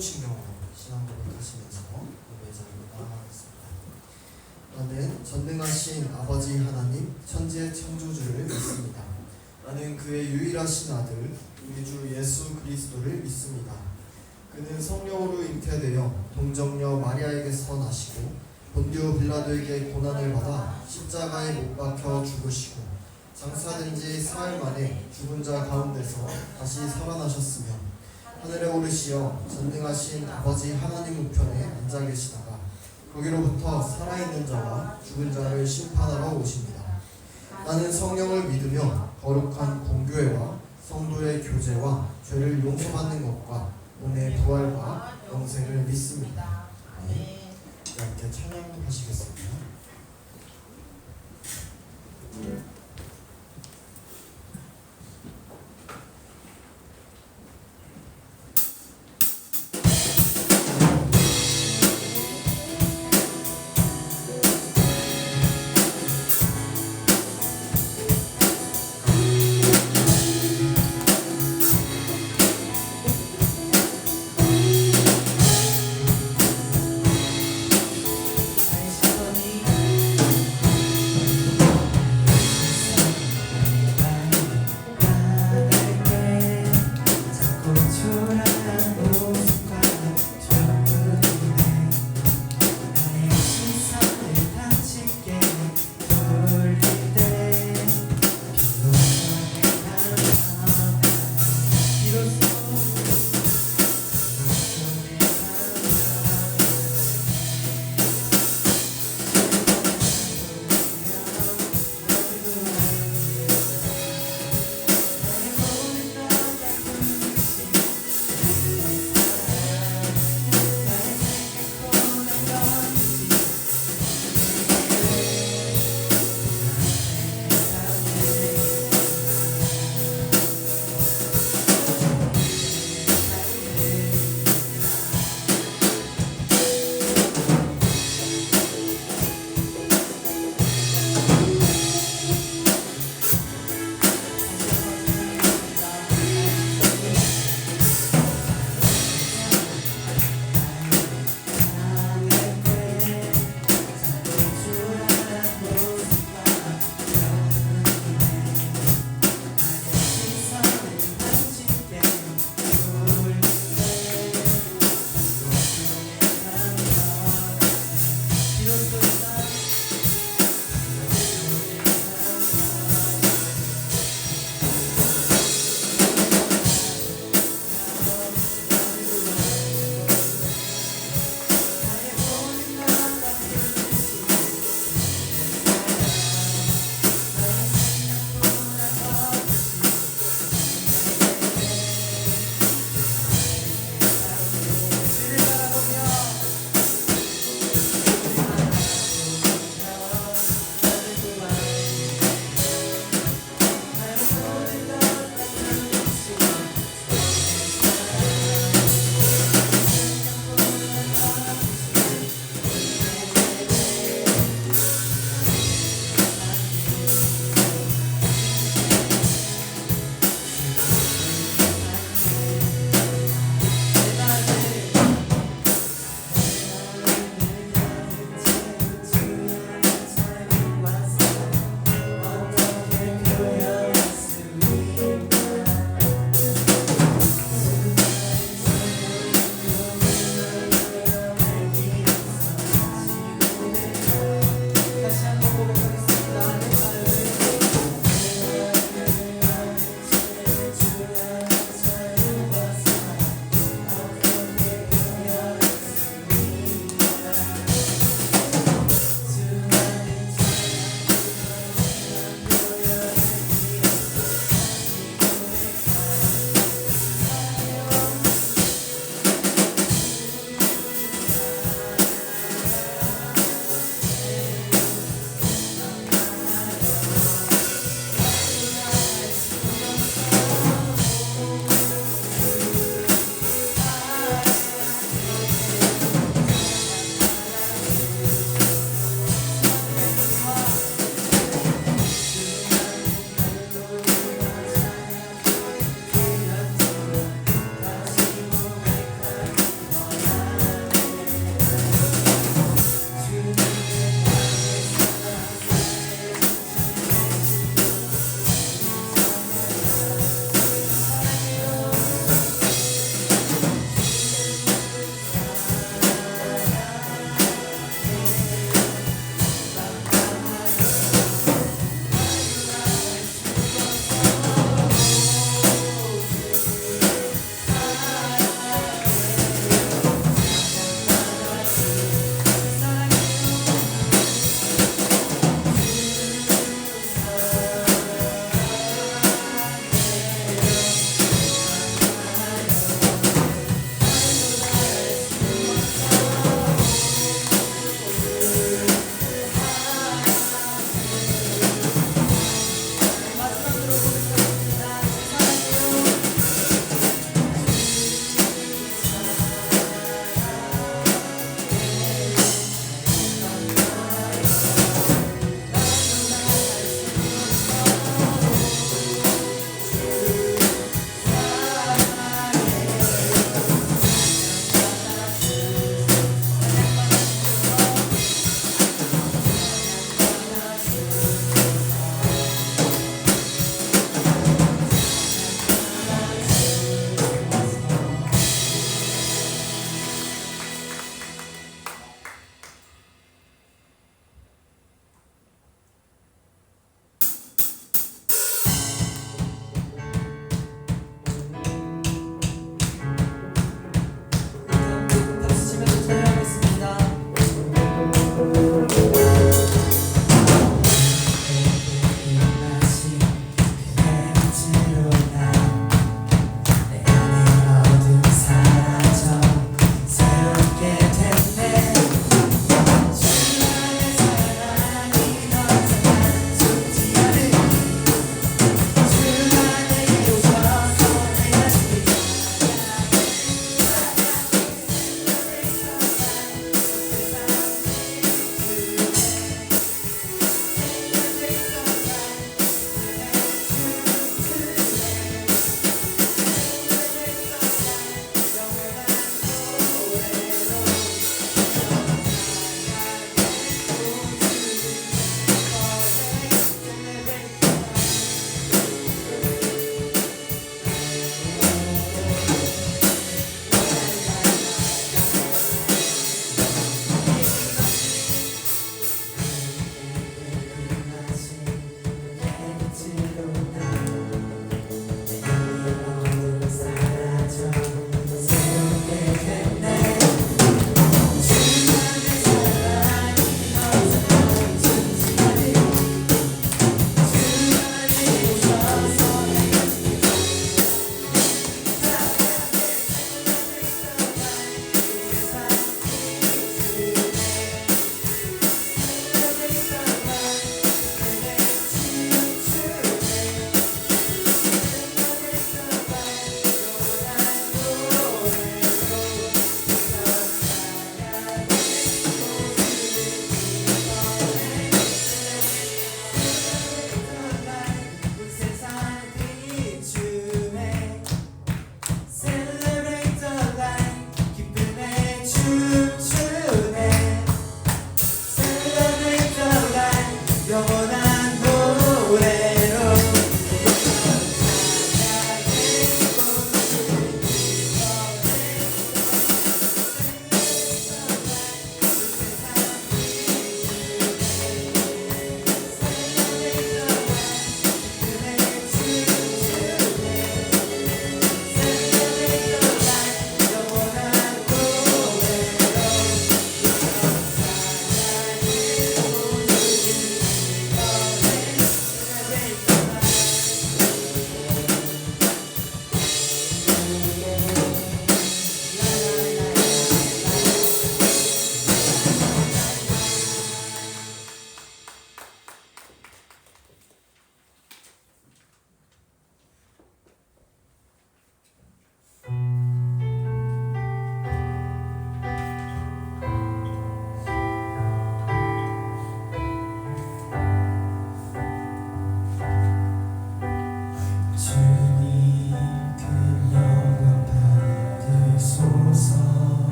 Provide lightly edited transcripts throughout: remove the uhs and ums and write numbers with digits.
사도신경으로 신앙 고백하시면서 예배 자리로 나아가겠습니다. 나는 전능하신 아버지 하나님 천지의 창조주를 믿습니다. 나는 그의 유일하신 아들 우리 주 예수 그리스도를 믿습니다. 그는 성령으로 잉태되어 동정녀 마리아에게서 나시고 본디오 빌라도에게 고난을 받아 십자가에 못 박혀 죽으시고 장사된 지 사흘 만에 죽은 자 가운데서 다시 살아나셨으며 하늘에 오르시어 전능하신 아버지 하나님 우편에 앉아 계시다가 거기로부터 살아있는 자와 죽은 자를 심판하러 오십니다. 나는 성령을 믿으며 거룩한 공교회와 성도의 교제와 죄를 용서받는 것과 몸의 부활과 영생을 믿습니다. 네. 함께 찬양하시겠습니다.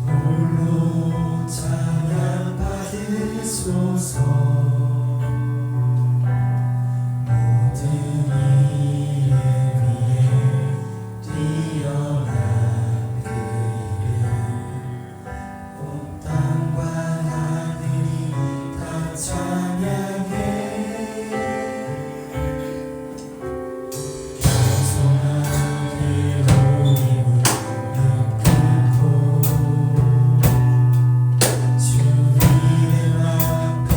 홀로 찬양 받으소서. 모든 일을 위해 뛰어난 그 이름, 온 땅과 하늘이 다 찬양해. 겸손한 괴로움이 묻는 그곳, 주 이름 앞에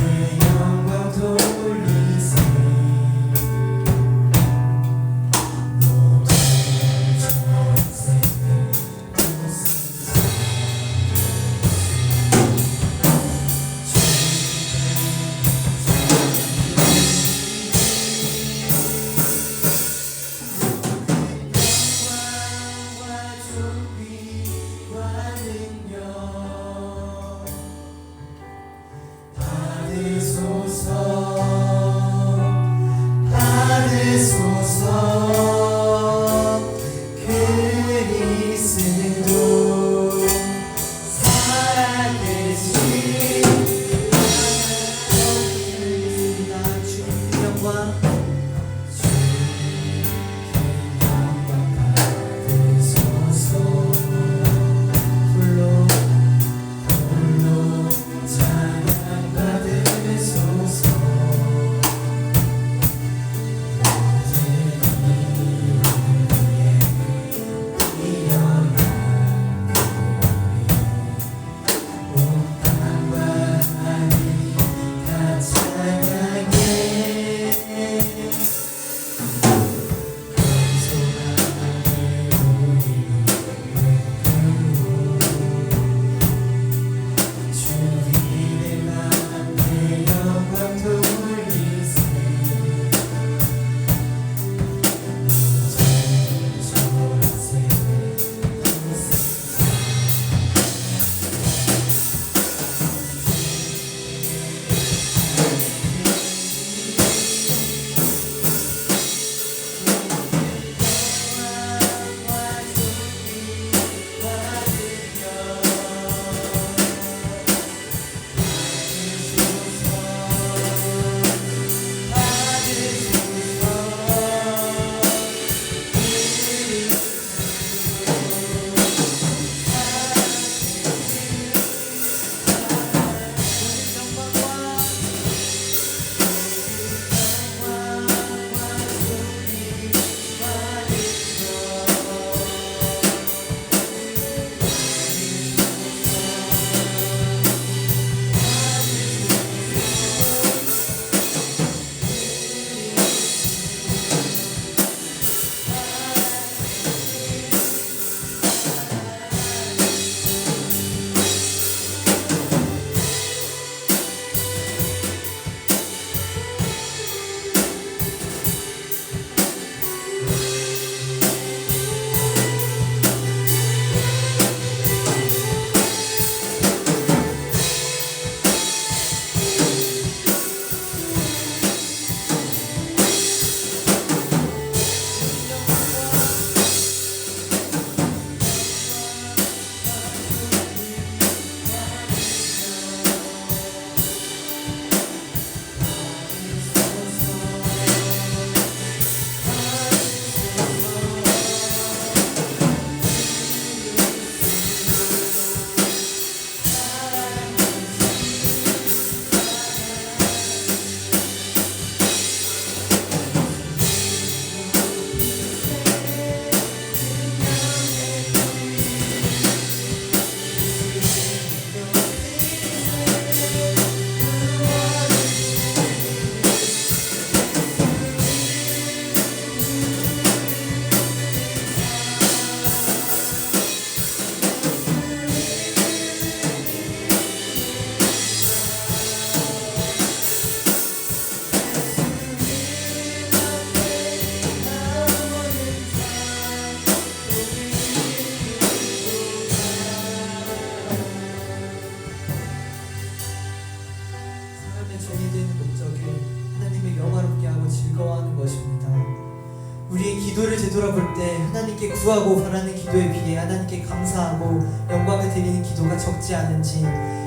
하나님께 구하고 바라는 기도에 비해 하나님께 감사하고 영광을 드리는 기도가 적지 않은지,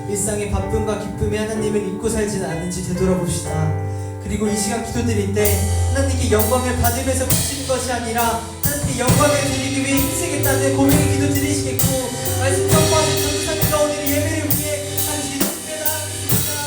일상의 바쁨과 기쁨에 하나님을 잊고 살지는 않은지 되돌아봅시다. 그리고 이 시간 기도드릴 때 하나님께 영광을 받으면서 그치는 것이 아니라 하나님께 영광을 드리기 위해 희생했다는 고백의 기도 드리시겠고, 말씀 선포하는 전도사님과 오늘 예배를 위해 다시 기도를 나아가겠습니다.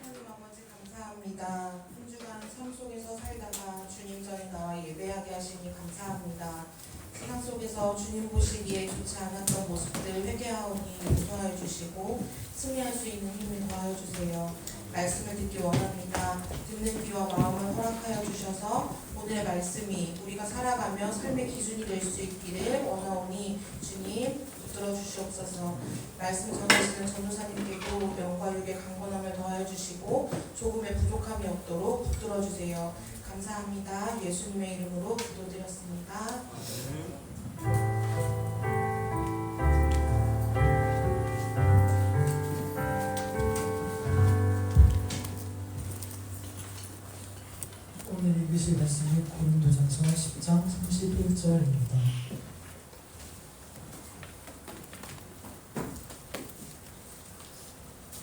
하나님 아버지 감사합니다. 한 주간 삶 속에서 살다가 주님 전에 나와 예배하게 하시니 감사합니다. 세상 속에서 주님 보시기에 좋지 않았던 모습들 회개하오니 용서하여 주시고 승리할 수 있는 힘을 더하여 주세요. 말씀을 듣기 원합니다. 듣는 귀와 마음을 허락하여 주셔서 오늘의 말씀이 우리가 살아가며 삶의 기준이 될 수 있기를 원하오니 주님 붙들어 주시옵소서. 말씀 전하시는 전도사님께도 명과 육의 강건함을 더하여 주시고 조금의 부족함이 없도록 붙들어 주세요. 감사합니다. 예수님의 이름으로 기도드렸습니다. 오늘 읽으실 말씀이 고린도전서 10장 31절입니다.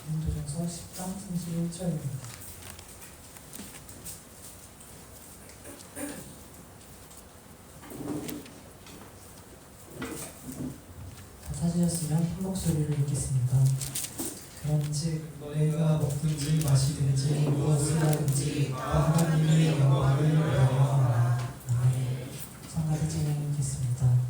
고린도전서 10장 31절입니다. 다 찾으셨으면 한 목소리를 읽겠습니다. 그런즉 너희가 먹든지 마시든지 무엇을 하든지 다 하나님의 영광을 위하여 하라. 아멘. 성가대 진행하겠습니다.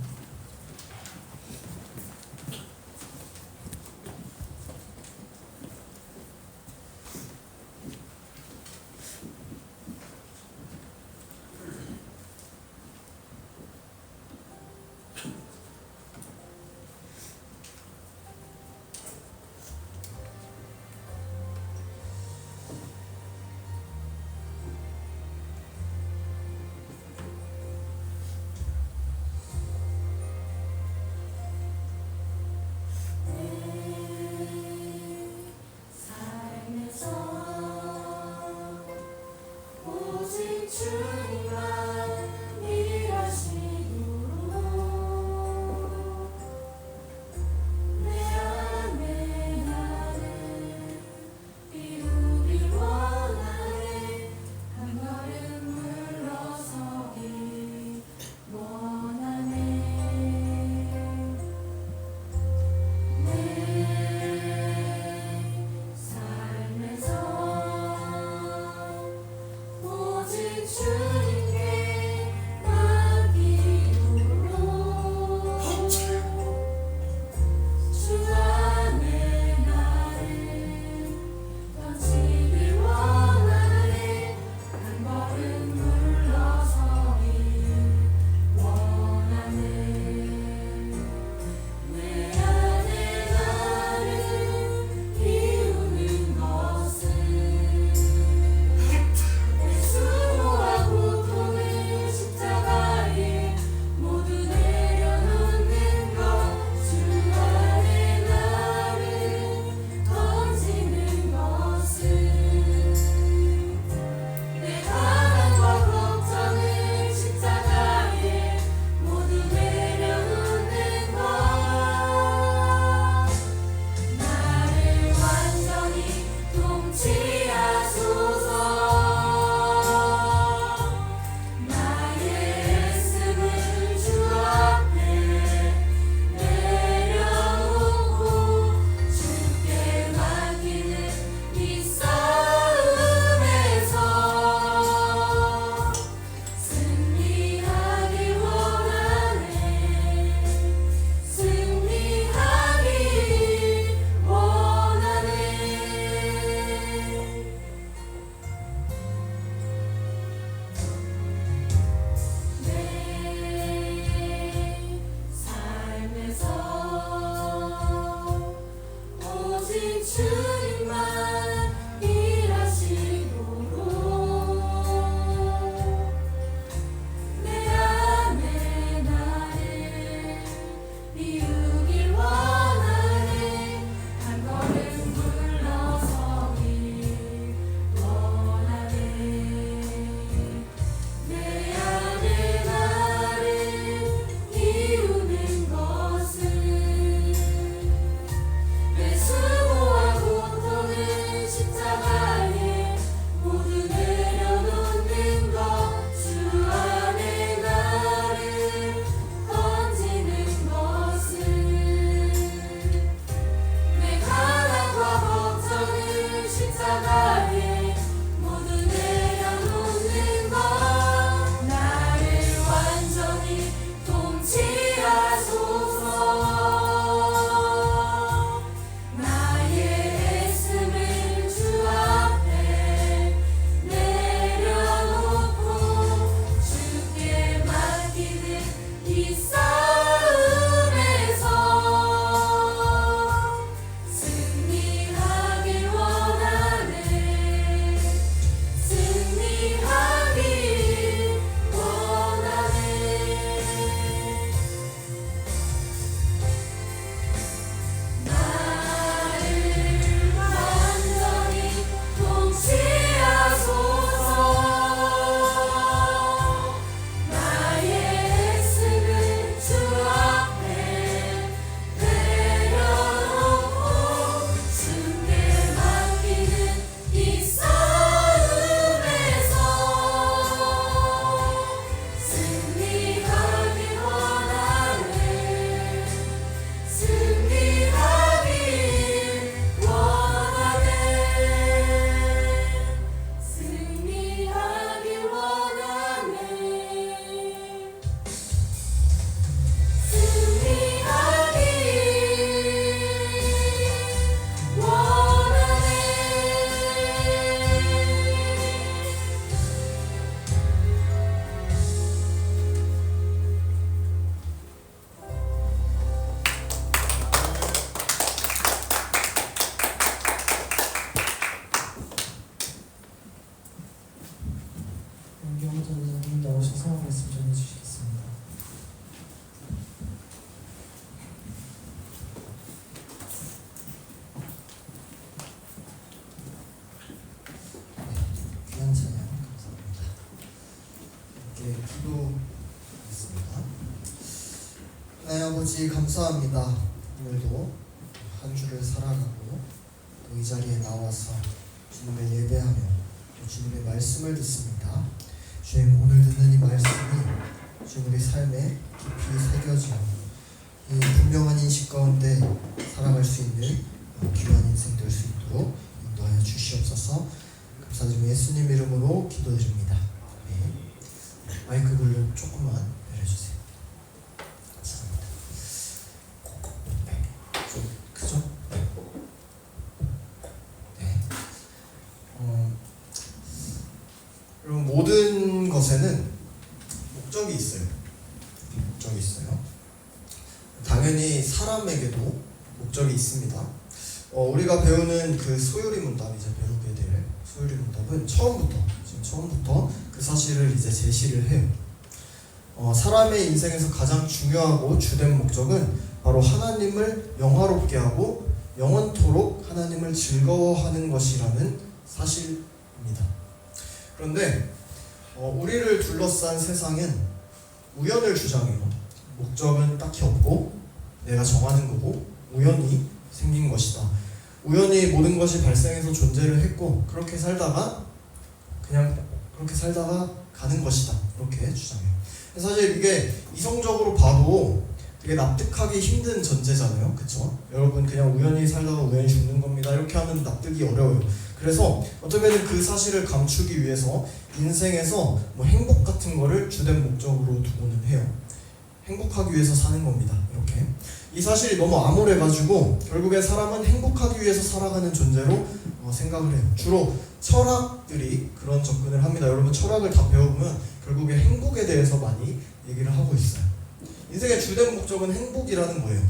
나오셔서 말씀 전해주시겠습니다. 귀한 찬양 감사합니다. 이렇게 기도했습니다. 하나님 아버지 감사합니다. 오늘도 한 주를 살아가고 또 이 자리에 나와서 주님을 예배하며 또 주님의 말씀을 듣습니다. 주님 오늘 듣는 이 말씀이 주님 우리 삶에 깊이 새겨지고 이 분명한 인식 가운데 살아갈 수 있는 귀한 인생 될 수 있도록 인도하여 주시옵소서. 감사드리며 예수님 이름으로 기도드립니다. 아멘. 마이크 볼륨 조금만 내려주세요. 감사합니다. 네. 좀 크죠? 네. 네. 여러분 모든 것에는 목적이 있어요. 목적이 있어요. 당연히 사람에게도 목적이 있습니다. 우리가 배우는 그 소요리 문답, 이제 배우게 될 소요리 문답은 처음부터 그 사실을 이제 제시를 해요. 사람의 인생에서 가장 중요하고 주된 목적은 바로 하나님을 영화롭게 하고 영원토록 하나님을 즐거워하는 것이라는 사실입니다. 그런데 우리를 둘러싼 세상은 우연을 주장해요. 목적은 딱히 없고 내가 정하는 거고 우연히 생긴 것이다. 우연히 모든 것이 발생해서 존재를 했고 그렇게 살다가 가는 것이다. 이렇게 주장해요. 사실 이게 이성적으로 봐도 되게 납득하기 힘든 전제잖아요. 그쵸? 여러분 그냥 우연히 살다가 우연히 죽는 겁니다. 이렇게 하면 납득이 어려워요. 그래서 어쩌면 그 사실을 감추기 위해서 인생에서 뭐 행복 같은 거를 주된 목적으로 두고는 해요. 행복하기 위해서 사는 겁니다. 이렇게 이 사실이 너무 암울해가지고 결국에 사람은 행복하기 위해서 살아가는 존재로 생각을 해요. 주로 철학들이 그런 접근을 합니다. 여러분 철학을 다 배워보면 결국에 행복에 대해서 많이 얘기를 하고 있어요. 인생의 주된 목적은 행복이라는 거예요.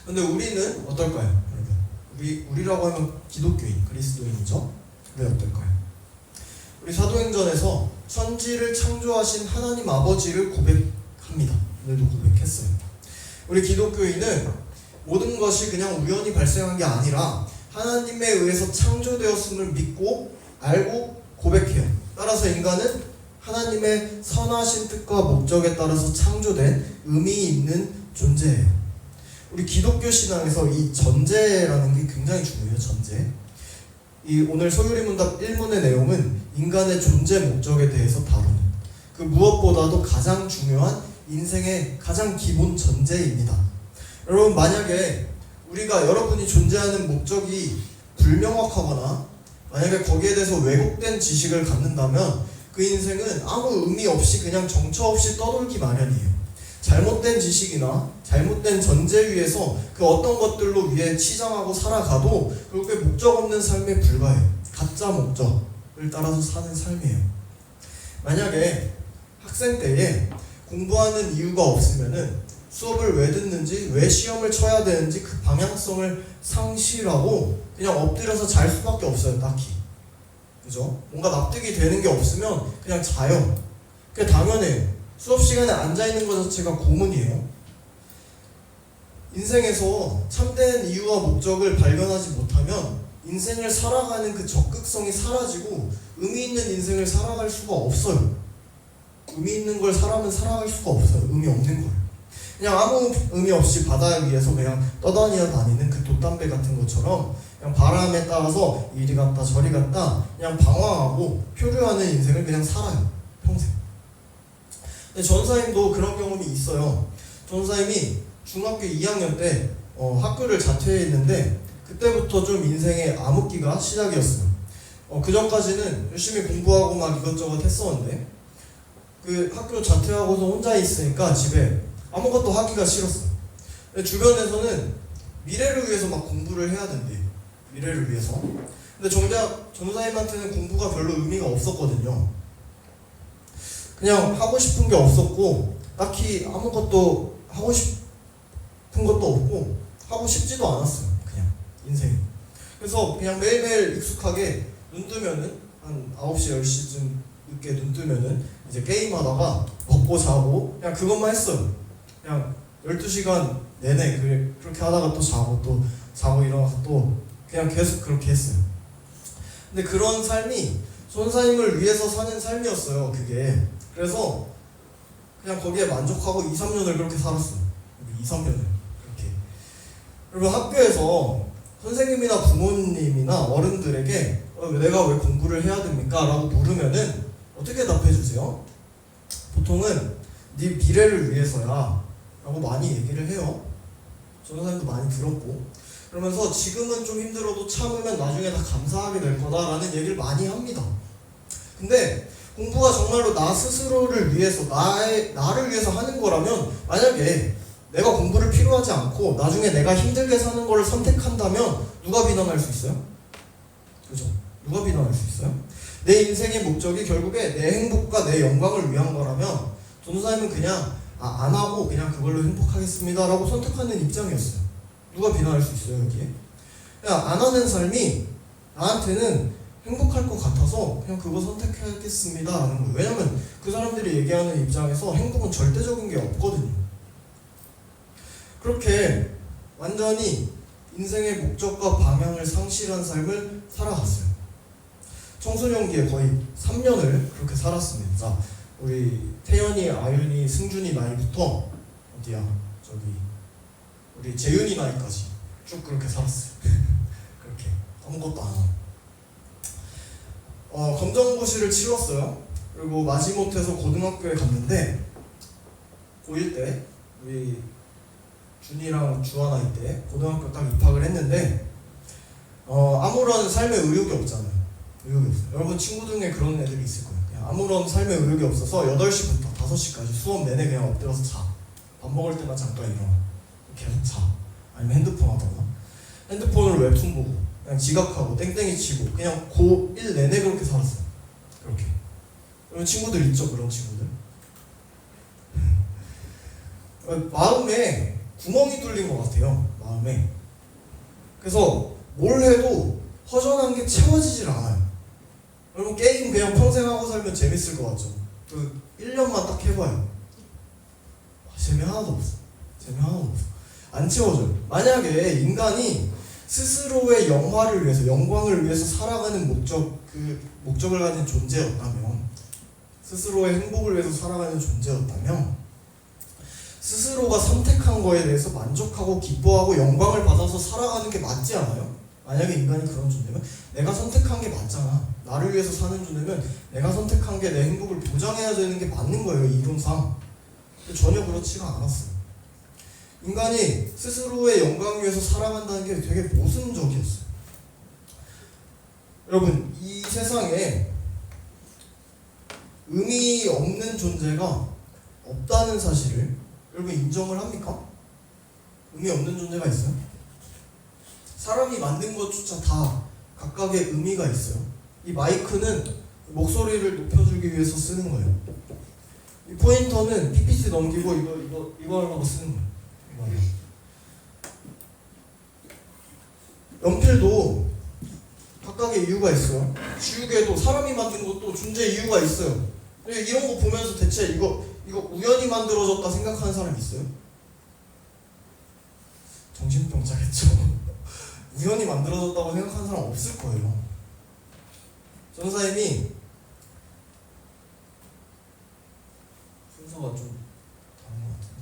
근데 우리는 어떨까요? 여러분 우리라고 하면 기독교인, 그리스도인이죠? 왜 어떨까요? 우리 사도행전에서 천지를 창조하신 하나님 아버지를 고백합니다. 오늘도 고백했어요. 우리 기독교인은 모든 것이 그냥 우연히 발생한 게 아니라 하나님에 의해서 창조되었음을 믿고 알고 고백해요. 따라서 인간은 하나님의 선하신 뜻과 목적에 따라서 창조된 의미 있는 존재예요. 우리 기독교 신앙에서 이 전제라는 게 굉장히 중요해요. 전제. 이 오늘 소유리 문답 1문의 내용은 인간의 존재 목적에 대해서 다루는 그 무엇보다도 가장 중요한 인생의 가장 기본 전제입니다. 여러분 만약에 여러분이 존재하는 목적이 불명확하거나 만약에 거기에 대해서 왜곡된 지식을 갖는다면 그 인생은 아무 의미 없이 그냥 정처 없이 떠돌기 마련이에요. 잘못된 지식이나 잘못된 전제 위에서 그 어떤 것들로 위에 치장하고 살아가도 결국에 목적 없는 삶에 불과해요. 가짜 목적을 따라서 사는 삶이에요. 만약에 학생 때에 공부하는 이유가 없으면은 수업을 왜 듣는지, 왜 시험을 쳐야 되는지 그 방향성을 상실하고 그냥 엎드려서 잘 수밖에 없어요. 딱히. 그죠? 뭔가 납득이 되는 게 없으면 그냥 자요. 그게 당연해요. 수업 시간에 앉아있는 것 자체가 고문이에요. 인생에서 참된 이유와 목적을 발견하지 못하면 인생을 살아가는 그 적극성이 사라지고 의미 있는 인생을 살아갈 수가 없어요. 의미 있는 걸 사람은 살아갈 수가 없어요. 의미 없는 걸. 그냥 아무 의미 없이 바다 위에서 그냥 떠다니어 다니는 그 돛담배 같은 것처럼 그냥 바람에 따라서 이리 갔다 저리 갔다 그냥 방황하고 표류하는 인생을 그냥 살아요. 평생. 근데 전사님도 그런 경험이 있어요. 전사님이 중학교 2학년 때 학교를 자퇴했는데 그때부터 좀 인생의 암흑기가 시작이었어요. 그 전까지는 열심히 공부하고 막 이것저것 했었는데 그 학교 자퇴하고서 혼자 있으니까 집에 아무것도 하기가 싫었어. 주변에서는 미래를 위해서 막 공부를 해야 된대. 미래를 위해서. 근데 정작 전사님한테는 공부가 별로 의미가 없었거든요. 그냥 하고 싶은 게 없었고 딱히 아무것도 하고 싶은 것도 없고 하고 싶지도 않았어요. 그냥 인생이. 그래서 그냥 매일매일 익숙하게 눈 뜨면은 한 9시, 10시쯤 늦게 눈 뜨면은 이제 게임하다가 먹고 자고 그냥 그것만 했어요. 그냥 12시간 내내 그렇게 하다가 또 자고 일어나서 또 그냥 계속 그렇게 했어요. 근데 그런 삶이 전사님을 위해서 사는 삶이었어요. 그게. 그래서 그냥 거기에 만족하고 2, 3년을 그렇게 살았어요. 2, 3년을 그렇게. 그리고 학교에서 선생님이나 부모님이나 어른들에게 내가 왜 공부를 해야 됩니까? 라고 물으면은 어떻게 답해 주세요? 보통은 네 미래를 위해서야 라고 많이 얘기를 해요. 전사님도 많이 들었고. 그러면서 지금은 좀 힘들어도 참으면 나중에 다 감사하게 될 거다라는 얘기를 많이 합니다. 근데 공부가 정말로 나 스스로를 위해서 나를 위해서 하는 거라면, 만약에 내가 공부를 필요하지 않고 나중에 내가 힘들게 사는 걸 선택한다면 누가 비난할 수 있어요? 그죠? 누가 비난할 수 있어요? 내 인생의 목적이 결국에 내 행복과 내 영광을 위한 거라면 전도사님은 그냥 안 하고 그냥 그걸로 행복하겠습니다 라고 선택하는 입장이었어요. 누가 비난할 수 있어요 여기에? 그냥 안 하는 삶이 나한테는 행복할 것 같아서 그냥 그거 선택하겠습니다 라는 거예요. 왜냐면 그 사람들이 얘기하는 입장에서 행복은 절대적인 게 없거든요. 그렇게 완전히 인생의 목적과 방향을 상실한 삶을 살아갔어요. 청소년기에 거의 3년을 그렇게 살았습니다. 자, 우리 태연이, 아윤이, 승준이 나이부터 어디야? 저기 우리 재윤이 나이까지 쭉 그렇게 살았어요. 그렇게 아무것도 안 하고 검정고시를 치렀어요. 그리고 마지못해서 고등학교에 갔는데 고1 때 우리 준이랑 주하나 때 고등학교 딱 입학을 했는데 아무런 삶의 의욕이 없잖아요. 의욕이 없어요. 여러분 친구 중에 그런 애들이 있을 거예요. 그냥 아무런 삶의 의욕이 없어서 8시부터 5시까지 수업 내내 그냥 엎드려서 자. 밥 먹을 때만 잠깐 일어나. 계속 자. 아니면 핸드폰 하다가 핸드폰으로 웹툰 보고 그냥 지각하고 땡땡이 치고 그냥 고1 내내 그렇게 살았어요. 그렇게. 여러분 친구들 있죠? 그런 친구들? 마음에 구멍이 뚫린 것 같아요. 마음에. 그래서 뭘 해도 허전한 게 채워지질 않아요. 여러분 게임 그냥 평생 하고 살면 재밌을 것 같죠? 그 1년만 딱 해봐요. 재미 하나도 없어. 재미 하나도 없어. 안 채워져요. 만약에 인간이 스스로의 영화를 위해서, 영광을 위해서 살아가는 목적을 가진 존재였다면, 스스로의 행복을 위해서 살아가는 존재였다면, 스스로가 선택한 거에 대해서 만족하고 기뻐하고 영광을 받아서 살아가는 게 맞지 않아요? 만약에 인간이 그런 존재면 내가 선택한 게 맞잖아. 나를 위해서 사는 존재면 내가 선택한 게 내 행복을 보장해야 되는 게 맞는 거예요, 이론상. 근데 전혀 그렇지가 않았어요. 인간이 스스로의 영광을 위해서 살아간다는 게 되게 모순적이었어요. 여러분, 이 세상에 의미 없는 존재가 없다는 사실을 여러분 인정을 합니까? 의미 없는 존재가 있어요? 사람이 만든 것조차 다 각각의 의미가 있어요. 이 마이크는 목소리를 높여주기 위해서 쓰는 거예요. 이 포인터는 PPT 넘기고 이거 하려고 쓰는 거예요. 연필도 각각의 이유가 있어요. 지우개도 사람이 만든 것도 존재 이유가 있어요. 이런 거 보면서 대체 이거 우연히 만들어졌다 생각하는 사람 있어요? 정신병자겠죠. 우연히 만들어졌다고 생각하는 사람 없을 거예요. 전사님이 순서가 좀 다른 것 같은데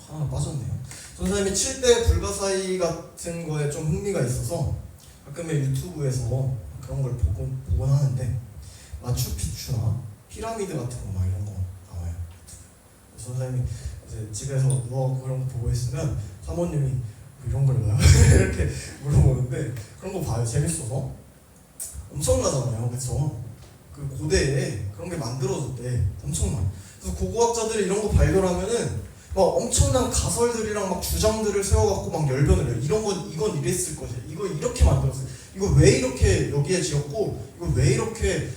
하나 빠졌네요. 전사님이 7대 불가사의 같은 거에 좀 흥미가 있어서 가끔의 유튜브에서 그런 걸 보곤 하는데 마추픽추나 피라미드 같은 거 막 이런 거 나와요. 전사님이 이제 집에서 누워 그런 거 보고 있으면 사모님이 이런 걸 봐요? 이렇게 물어보는데 그런 거 봐요. 재밌어서. 엄청나잖아요. 그쵸? 그 고대에 그런 게 만들어졌대. 엄청나. 그래서 고고학자들이 이런 거 발견하면은 막 엄청난 가설들이랑 막 주장들을 세워갖고 막 열변을 해요. 이건 이랬을 것이야. 이거 이렇게 만들었어요. 이거 왜 이렇게 여기에 지었고, 이거 왜 이렇게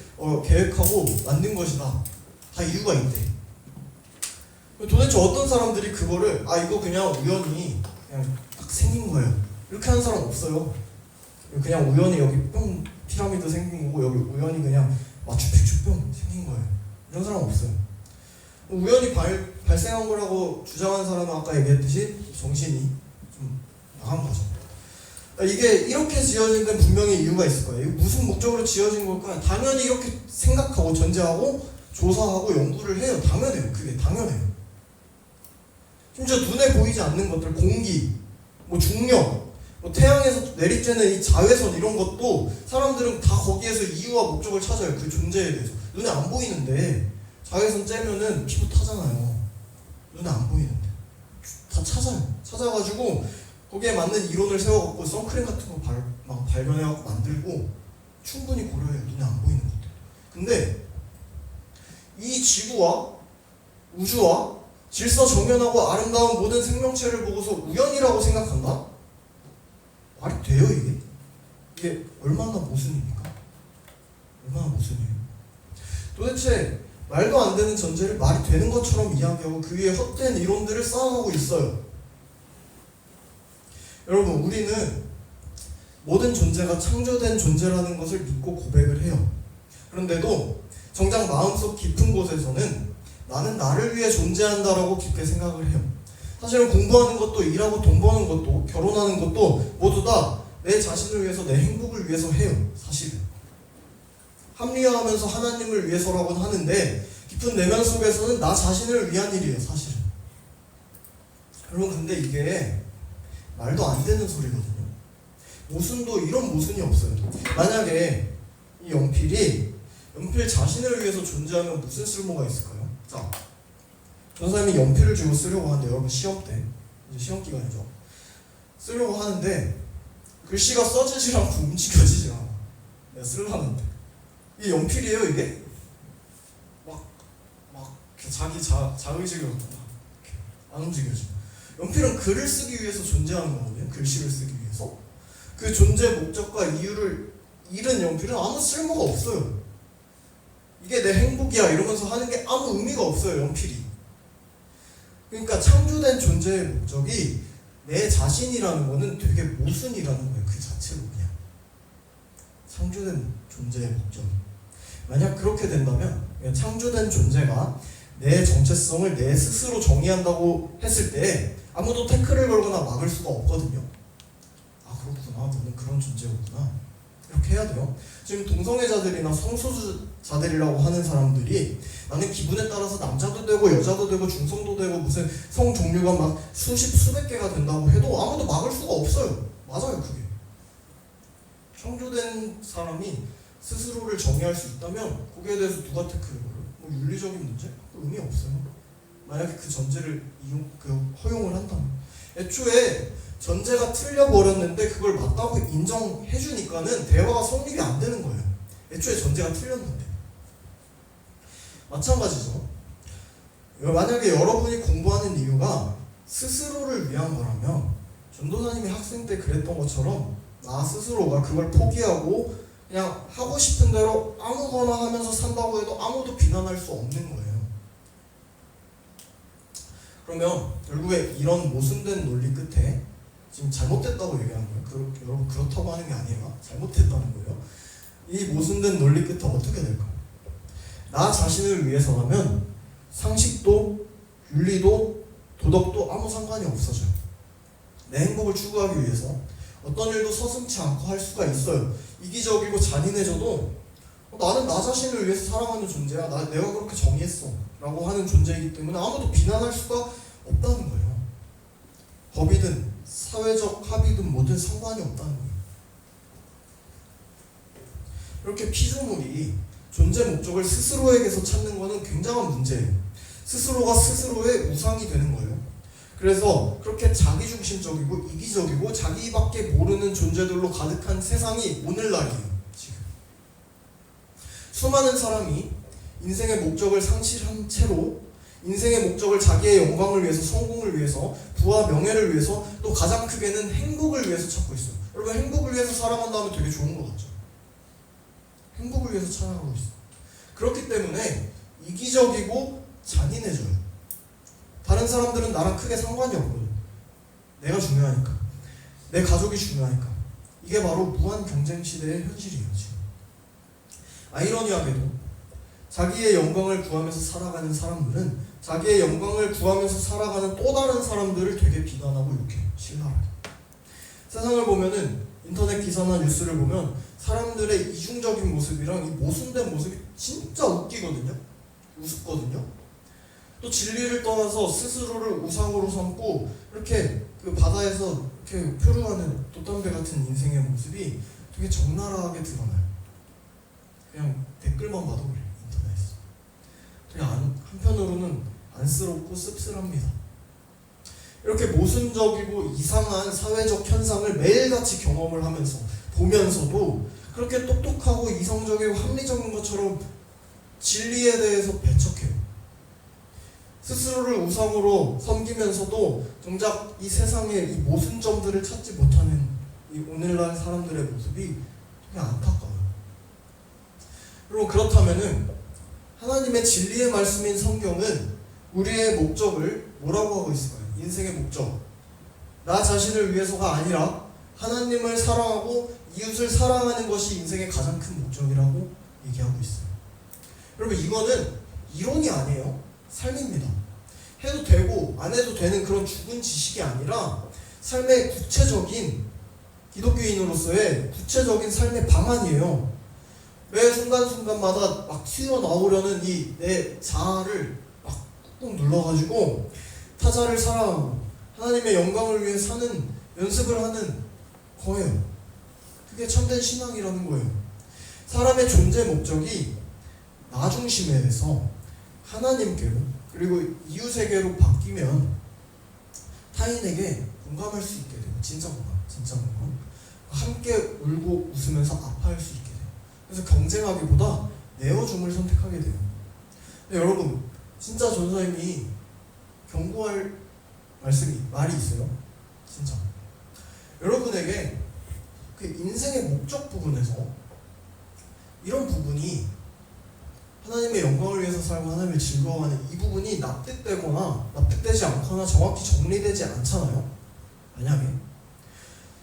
계획하고 만든 것이다. 다 이유가 있대. 도대체 어떤 사람들이 그거를 이거 그냥 우연히 그냥 딱 생긴 거예요. 이렇게 하는 사람 없어요. 그냥 우연히 여기 뿅 피라미드 생긴 거고 여기 우연히 그냥 마추픽추병 생긴 거예요. 이런 사람 없어요. 우연히 발생한 거라고 주장한 사람은 아까 얘기했듯이 정신이 좀 나간 거죠. 이게 이렇게 지어진 데는 분명히 이유가 있을 거예요. 무슨 목적으로 지어진 걸까요? 당연히 이렇게 생각하고 전제하고 조사하고 연구를 해요. 당연해요. 그게 당연해요. 심지어 눈에 보이지 않는 것들, 공기, 뭐 중력, 뭐 태양에서 내리쬐는 이 자외선 이런 것도 사람들은 다 거기에서 이유와 목적을 찾아요. 그 존재에 대해서. 눈에 안 보이는데 자외선 쬐면은 피부 타잖아요. 눈에 안 보이는데 다 찾아요. 찾아가지고 거기에 맞는 이론을 세워갖고 선크림 같은 거 막 발견해갖고 만들고 충분히 고려해요. 눈에 안 보이는 것들. 근데 이 지구와 우주와 질서정연하고 아름다운 모든 생명체를 보고서 우연이라고 생각한다? 말이 돼요 이게? 이게 얼마나 모순입니까? 얼마나 모순이에요? 도대체 말도 안 되는 전제를 말이 되는 것처럼 이야기하고 그 위에 헛된 이론들을 쌓아가고 있어요. 여러분, 우리는 모든 존재가 창조된 존재라는 것을 믿고 고백을 해요. 그런데도 정작 마음속 깊은 곳에서는 나는 나를 위해 존재한다라고 깊게 생각을 해요. 사실은 공부하는 것도, 일하고 돈 버는 것도, 결혼하는 것도 모두 다 내 자신을 위해서, 내 행복을 위해서 해요. 사실은 합리화하면서 하나님을 위해서라고는 하는데 깊은 내면 속에서는 나 자신을 위한 일이에요. 사실은. 여러분, 근데 이게 말도 안 되는 소리거든요. 모순도 이런 모순이 없어요. 만약에 이 연필 자신을 위해서 존재하면 무슨 쓸모가 있을까요? 자, 전사님이 연필을 쥐고 쓰려고 하는데, 여러분 시험 때, 이제 시험 기간이죠. 쓰려고 하는데 글씨가 써지질 않고 움직여지질 않아. 내가 쓰려는데 이게 연필이에요. 이게 막 자기 자의식으로 안 움직여져. 연필은 글을 쓰기 위해서 존재하는 거거든요. 글씨를 쓰기 위해서. 그 존재 목적과 이유를 잃은 연필은 아무 쓸모가 없어요. 이게 내 행복이야 이러면서 하는 게 아무 의미가 없어요. 연필이. 그러니까 창조된 존재의 목적이 내 자신이라는 거는 되게 모순이라는 거예요. 그 자체로 그냥. 창조된 존재의 목적이. 만약 그렇게 된다면 창조된 존재가 내 정체성을 내 스스로 정의한다고 했을 때 아무도 태클을 걸거나 막을 수가 없거든요. 아, 그렇구나. 너는 그런 존재였구나. 이렇게 해야 돼요. 지금 동성애자들이나 성소수자들이라고 하는 사람들이 나는 기분에 따라서 남자도 되고 여자도 되고 중성도 되고 무슨 성 종류가 막 수백 개가 된다고 해도 아무도 막을 수가 없어요. 맞아요, 그게. 창조된 사람이 스스로를 정의할 수 있다면 거기에 대해서 누가 태클을 걸어요? 뭐 윤리적인 문제? 의미 없어요. 만약에 그 전제를 허용을 한다면. 애초에 전제가 틀려버렸는데 그걸 맞다고 인정해주니까는 대화가 성립이 안 되는 거예요. 애초에 전제가 틀렸는데. 마찬가지죠. 만약에 여러분이 공부하는 이유가 스스로를 위한 거라면 전도사님이 학생 때 그랬던 것처럼 나 스스로가 그걸 포기하고 그냥 하고 싶은 대로 아무거나 하면서 산다고 해도 아무도 비난할 수 없는 거예요. 그러면 결국에 이런 모순된 논리 끝에 지금 잘못됐다고 얘기하는 거예요. 여러분 그렇다고 하는 게 아니라 잘못됐다는 거예요. 이 모순된 논리 끝에 어떻게 될까요? 나 자신을 위해서라면 상식도 윤리도 도덕도 아무 상관이 없어져요. 내 행복을 추구하기 위해서 어떤 일도 서슴지 않고 할 수가 있어요. 이기적이고 잔인해져도 나는 나 자신을 위해서 살아가는 존재야. 내가 그렇게 정의했어 라고 하는 존재이기 때문에 아무도 비난할 수가 없다는 거예요. 법이든 사회적 합의든 뭐든 상관이 없다는 거예요. 이렇게 피조물이 존재 목적을 스스로에게서 찾는 것은 굉장한 문제예요. 스스로가 스스로의 우상이 되는 거예요. 그래서 그렇게 자기중심적이고 이기적이고 자기밖에 모르는 존재들로 가득한 세상이 오늘날이에요. 지금 수많은 사람이 인생의 목적을 상실한 채로 인생의 목적을 자기의 영광을 위해서, 성공을 위해서, 부와 명예를 위해서, 또 가장 크게는 행복을 위해서 찾고 있어요. 여러분, 행복을 위해서 살아간다면 되게 좋은 것 같죠? 행복을 위해서 살아가고 있어요. 그렇기 때문에 이기적이고 잔인해져요. 다른 사람들은 나랑 크게 상관이 없거든. 내가 중요하니까. 내 가족이 중요하니까. 이게 바로 무한 경쟁 시대의 현실이에요. 지금. 아이러니하게도 자기의 영광을 구하면서 살아가는 사람들은 자기의 영광을 구하면서 살아가는 또 다른 사람들을 되게 비난하고 욕해요. 신랄하게. 세상을 보면은 인터넷 기사나 뉴스를 보면 사람들의 이중적인 모습이랑 이 모순된 모습이 진짜 웃기거든요. 우습거든요. 또 진리를 떠나서 스스로를 우상으로 삼고 이렇게 그 바다에서 이렇게 표류하는 돛담배 같은 인생의 모습이 되게 적나라하게 드러나요. 그냥 댓글만 봐도 그래요. 인터넷에서. 되게 한편으로는 안쓰럽고 씁쓸합니다. 이렇게 모순적이고 이상한 사회적 현상을 매일같이 경험을 하면서 보면서도 그렇게 똑똑하고 이성적이고 합리적인 것처럼 진리에 대해서 배척해요. 스스로를 우상으로 섬기면서도 정작 이 세상의 이 모순점들을 찾지 못하는 이 오늘날 사람들의 모습이 되게 안타까워요. 여러분, 그렇다면은 하나님의 진리의 말씀인 성경은 우리의 목적을 뭐라고 하고 있을까요? 인생의 목적. 나 자신을 위해서가 아니라 하나님을 사랑하고 이웃을 사랑하는 것이 인생의 가장 큰 목적이라고 얘기하고 있어요. 여러분, 이거는 이론이 아니에요. 삶입니다. 해도 되고 안 해도 되는 그런 죽은 지식이 아니라 삶의 구체적인 기독교인으로서의 구체적인 삶의 방안이에요. 매 순간순간마다 막 튀어나오려는 이 내 자아를 막 꾹꾹 눌러가지고 타자를 사랑하고 하나님의 영광을 위해 사는 연습을 하는 거예요. 그게 참된 신앙이라는 거예요. 사람의 존재 목적이 나 중심에서 하나님께로 그리고 이웃에게로 바뀌면 타인에게 공감할 수 있게 돼요. 진짜 공감. 함께 울고 웃으면서 아파할 수 있게 돼요. 그래서 경쟁하기보다 내어줌을 선택하게 돼요. 근데 여러분, 진짜 전사님이 경고할 말이 있어요. 진짜. 여러분에게 그 인생의 목적 부분에서 이런 부분이 하나님의 영광을 위해서 살고 하나님을 즐거워하는 이 부분이 납득되거나 납득되지 않거나 정확히 정리되지 않잖아요. 만약에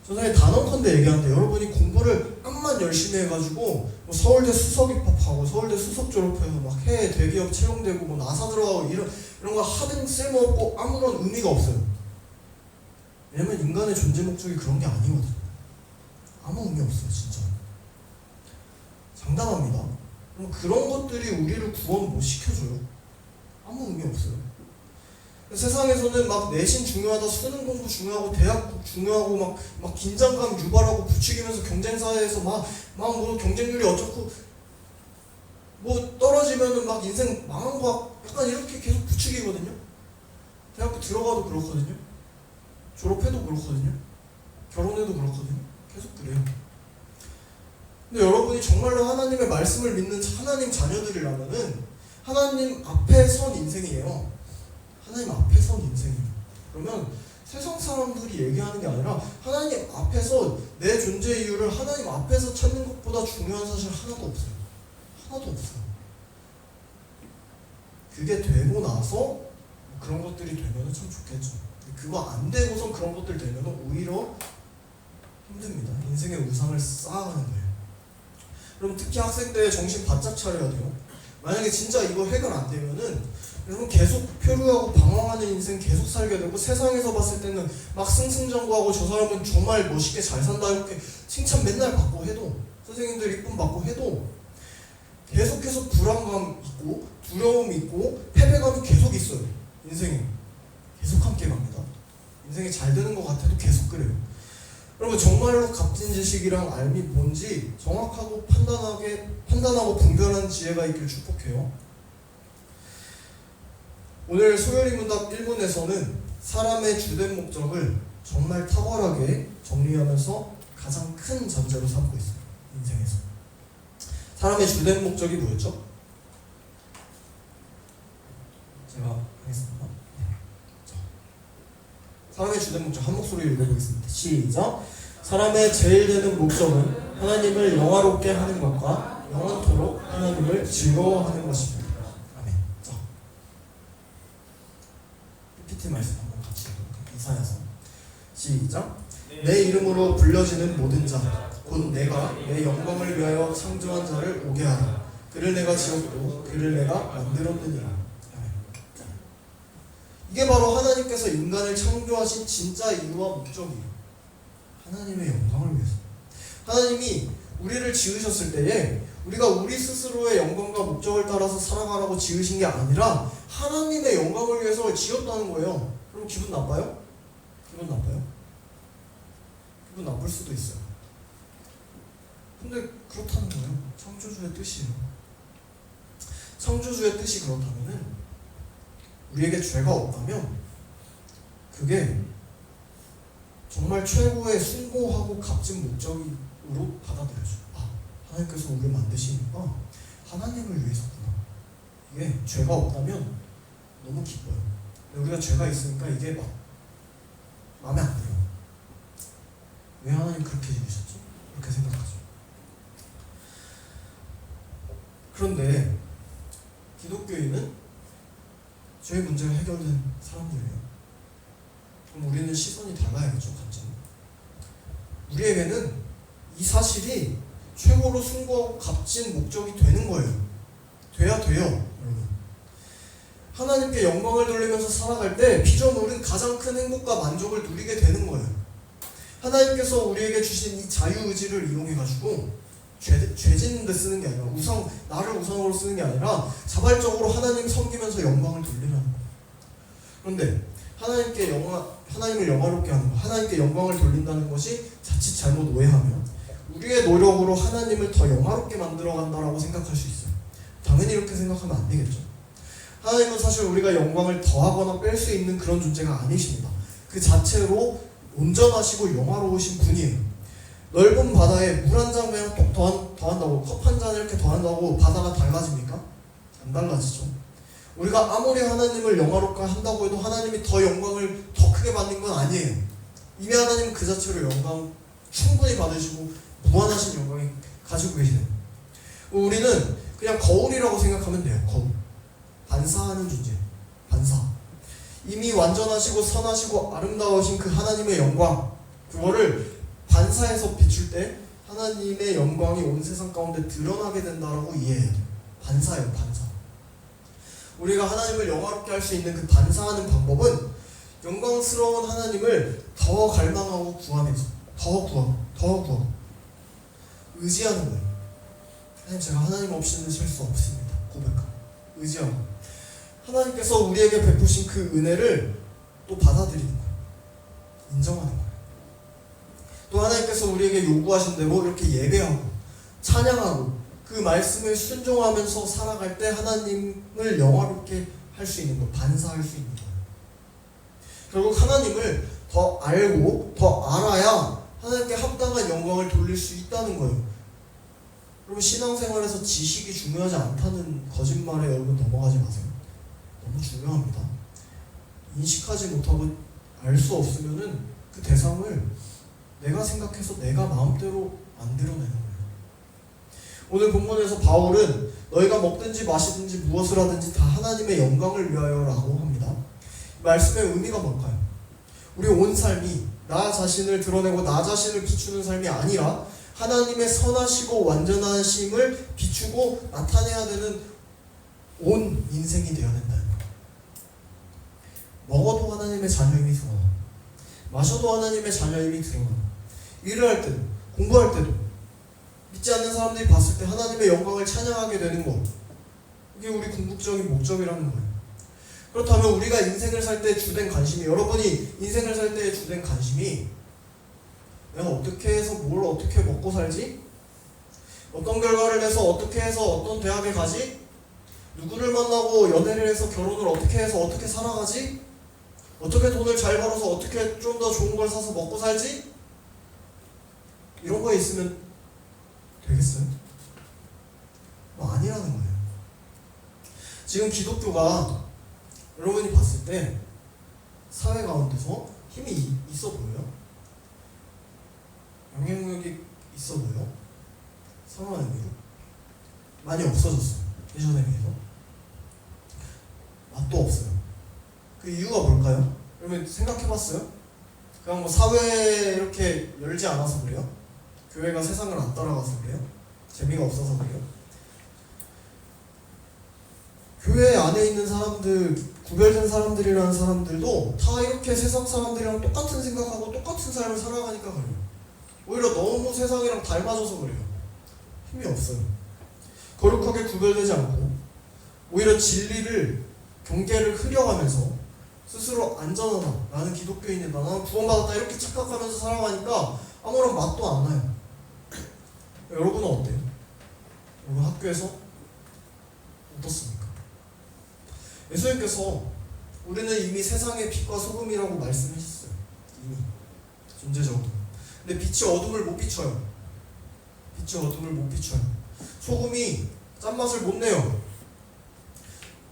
전사님 단언컨대 얘기하는데 여러분이 공부를 암만 열심히 해가지고 뭐 서울대 수석 입학하고 서울대 수석 졸업해서 막 해외 대기업 채용되고 뭐 나사 들어가고 이런 거 하등 쓸모없고 아무런 의미가 없어요. 왜냐면 인간의 존재 목적이 그런 게 아니거든요. 아무 의미 없어요. 진짜 장담합니다. 그럼 그런 것들이 우리를 구원 못 시켜줘요. 아무 의미 없어요. 세상에서는 막 내신 중요하다, 수능 공부 중요하고 대학 중요하고 막 긴장감 유발하고 부추기면서 경쟁사회에서 막 뭐 경쟁률이 어쩌고 뭐 떨어지면은 막 인생 망한 거 약간 이렇게 계속 부추기거든요. 대학교 들어가도 그렇거든요. 졸업해도 그렇거든요. 결혼해도 그렇거든요. 계속 그래요. 근데 여러분이 정말로 하나님의 말씀을 믿는 하나님 자녀들이라면은 하나님 앞에 선 인생이에요. 하나님 앞에 선 인생이에요. 그러면 세상 사람들이 얘기하는 게 아니라 하나님 앞에서 내 존재 이유를 하나님 앞에서 찾는 것보다 중요한 사실 하나도 없어요. 하나도 없어요. 그게 되고 나서 그런 것들이 되면 참 좋겠죠. 그거 안 되고선 그런 것들 되면 오히려 힘듭니다. 인생의 우상을 쌓아가는 거예요. 그럼 특히 학생 때 정신 바짝 차려야 돼요. 만약에 진짜 이거 해결 안 되면은 여러분 계속 표류하고 방황하는 인생 계속 살게 되고 세상에서 봤을 때는 막 승승장구하고 저 사람은 정말 멋있게 잘 산다 이렇게 칭찬 맨날 받고 해도 선생님들 이쁨 받고 해도 계속해서 불안감 있고 두려움 있고 패배감이 계속 있어요. 인생에 계속 함께 갑니다. 인생이 잘 되는 것 같아도 계속 그래요. 여러분 정말로 값진 지식이랑 알미 뭔지 정확하고 판단하고 분별하는 지혜가 있길 축복해요. 오늘 소요리 문답 1문에서는 사람의 주된 목적을 정말 탁월하게 정리하면서 가장 큰 전제로 삼고 있어요. 인생에서. 사람의 주된 목적이 뭐였죠? 제가 하겠습니다. 사람의 주된 목적 한 목소리로 읽어보겠습니다. 시작! 사람의 제일 되는 목적은 하나님을 영화롭게 하는 것과 영원토록 하나님을 즐거워하는 것입니다. 아멘. 자, PPT 말씀 한번 같이 읽어볼게요. 이사야서. 시작! 내 이름으로 불려지는 모든 자, 곧 내가 내 영광을 위하여 창조한 자를 오게 하라. 그를 내가 지었고 그를 내가 만들었느니라. 이게 바로 하나님께서 인간을 창조하신 진짜 이유와 목적이에요. 하나님의 영광을 위해서. 하나님이 우리를 지으셨을 때에 우리가 우리 스스로의 영광과 목적을 따라서 살아가라고 지으신 게 아니라 하나님의 영광을 위해서 지었다는 거예요. 그럼 기분 나빠요? 기분 나빠요? 기분 나쁠 수도 있어요. 근데 그렇다는 거예요. 창조주의 뜻이에요. 창조주의 뜻이 그렇다면은 우리에게 죄가 없다면 그게 정말 최고의 숭고하고 값진 목적으로 받아들여져요. 아, 하나님께서 우리를 만드시니까 하나님을 위해서구나. 이게 죄가 없다면 너무 기뻐요. 근데 우리가 죄가 있으니까 이게 막 마음에 안 들어요. 왜 하나님 그렇게 지으셨지? 이렇게 생각하죠. 그런데 기독교인은 죄의 문제가 해결된 사람들이에요. 그럼 우리는 시선이 달라야겠죠, 관점이. 우리에게는 이 사실이 최고로 숭고하고 값진 목적이 되는 거예요. 돼야 돼요, 여러분. 하나님께 영광을 돌리면서 살아갈 때 피조물은 가장 큰 행복과 만족을 누리게 되는 거예요. 하나님께서 우리에게 주신 이 자유의지를 이용해가지고 죄 짓는 데 쓰는 게 아니라 나를 우상으로 쓰는 게 아니라 자발적으로 하나님 섬기면서 영광을 돌리라는 거예요. 그런데 하나님을 영화롭게 하는 것, 하나님께 영광을 돌린다는 것이 자칫 잘못 오해하면 우리의 노력으로 하나님을 더 영화롭게 만들어 간다라고 생각할 수 있어요. 당연히 이렇게 생각하면 안 되겠죠. 하나님은 사실 우리가 영광을 더하거나 뺄 수 있는 그런 존재가 아니십니다. 그 자체로 온전하시고 영화로우신 분이에요. 넓은 바다에 물 한 잔 그냥 톡 더한다고, 컵 한 잔 이렇게 더한다고 바다가 달라집니까? 안 달라지죠. 우리가 아무리 하나님을 영화롭게 한다고 해도 하나님이 더 영광을 더 크게 받는 건 아니에요. 이미 하나님은 그 자체로 영광 충분히 받으시고 무한하신 영광이 가지고 계시네요. 우리는 그냥 거울이라고 생각하면 돼요. 거울. 반사하는 존재. 반사. 이미 완전하시고 선하시고 아름다우신 그 하나님의 영광, 그거를 반사해서 비출 때 하나님의 영광이 온 세상 가운데 드러나게 된다라고 이해해야 돼요. 반사예요, 반사. 우리가 하나님을 영화롭게 할 수 있는 그 반사하는 방법은 영광스러운 하나님을 더 갈망하고 구하면서 더 구하고 의지하는 거예요. 하나님, 제가 하나님 없이는 살 수 없습니다. 고백하고 의지하고 하나님께서 우리에게 베푸신 그 은혜를 또 받아들이는 거예요. 인정하는 거예요. 또 하나님께서 우리에게 요구하신 대로 이렇게 예배하고 찬양하고 그 말씀을 순종하면서 살아갈 때 하나님을 영화롭게 할 수 있는 것, 반사할 수 있는 거예요. 결국 하나님을 더 알고 더 알아야 하나님께 합당한 영광을 돌릴 수 있다는 거예요. 여러분, 신앙생활에서 지식이 중요하지 않다는 거짓말에 여러분 넘어가지 마세요. 너무 중요합니다. 인식하지 못하고 알 수 없으면은 그 대상을 내가 생각해서 내가 마음대로 만들어내는 거예요. 오늘 본문에서 바울은 너희가 먹든지 마시든지 무엇을 하든지 다 하나님의 영광을 위하여라고 합니다. 말씀의 의미가 뭘까요? 우리 온 삶이 나 자신을 드러내고 나 자신을 비추는 삶이 아니라 하나님의 선하시고 완전하심을 비추고 나타내야 되는 온 인생이 되어야 된다는 거예요. 먹어도 하나님의 자녀임이 드러나, 마셔도 하나님의 자녀임이 드러나, 일을 할 때도 공부할 때도 믿지 않는 사람들이 봤을 때 하나님의 영광을 찬양하게 되는 것, 이게 우리 궁극적인 목적이라는 거예요. 그렇다면 우리가 인생을 살 때 주된 관심이, 여러분이 인생을 살 때의 주된 관심이 내가 어떻게 해서 뭘 어떻게 먹고 살지? 어떤 결과를 내서 어떻게 해서 어떤 대학에 가지? 누구를 만나고 연애를 해서 결혼을 어떻게 해서 어떻게 살아가지? 어떻게 돈을 잘 벌어서 어떻게 좀 더 좋은 걸 사서 먹고 살지? 이런 거에 있으면 되겠어요? 뭐 아니라는 거예요. 지금 기독교가 여러분이 봤을 때 사회 가운데서 힘이 있어 보여요? 영향력이 있어 보여요? 상황의 의미로 많이 없어졌어요. 예전에 비해서 맛도 없어요. 그 이유가 뭘까요? 여러분 생각해봤어요? 그냥 뭐 사회에 이렇게 열지 않아서 그래요? 교회가 세상을 안 따라가서 그래요? 재미가 없어서 그래요? 교회 안에 있는 사람들, 구별된 사람들이라는 사람들도 다 이렇게 세상 사람들이랑 똑같은 생각하고 똑같은 삶을 살아가니까 그래요. 오히려 너무 세상이랑 닮아져서 그래요. 힘이 없어요. 거룩하게 구별되지 않고 오히려 진리를, 경계를 흐려가면서 스스로 안전하다, 나는 기독교인이다, 나는 구원받았다 이렇게 착각하면서 살아가니까 아무런 맛도 안 나요. 여러분은 어때요? 여러분 학교에서 어떻습니까? 예수님께서 우리는 이미 세상의 빛과 소금이라고 말씀하셨어요. 이미 존재적으로. 근데 빛이 어둠을 못 비춰요. 빛이 어둠을 못 비춰요. 소금이 짠맛을 못 내요.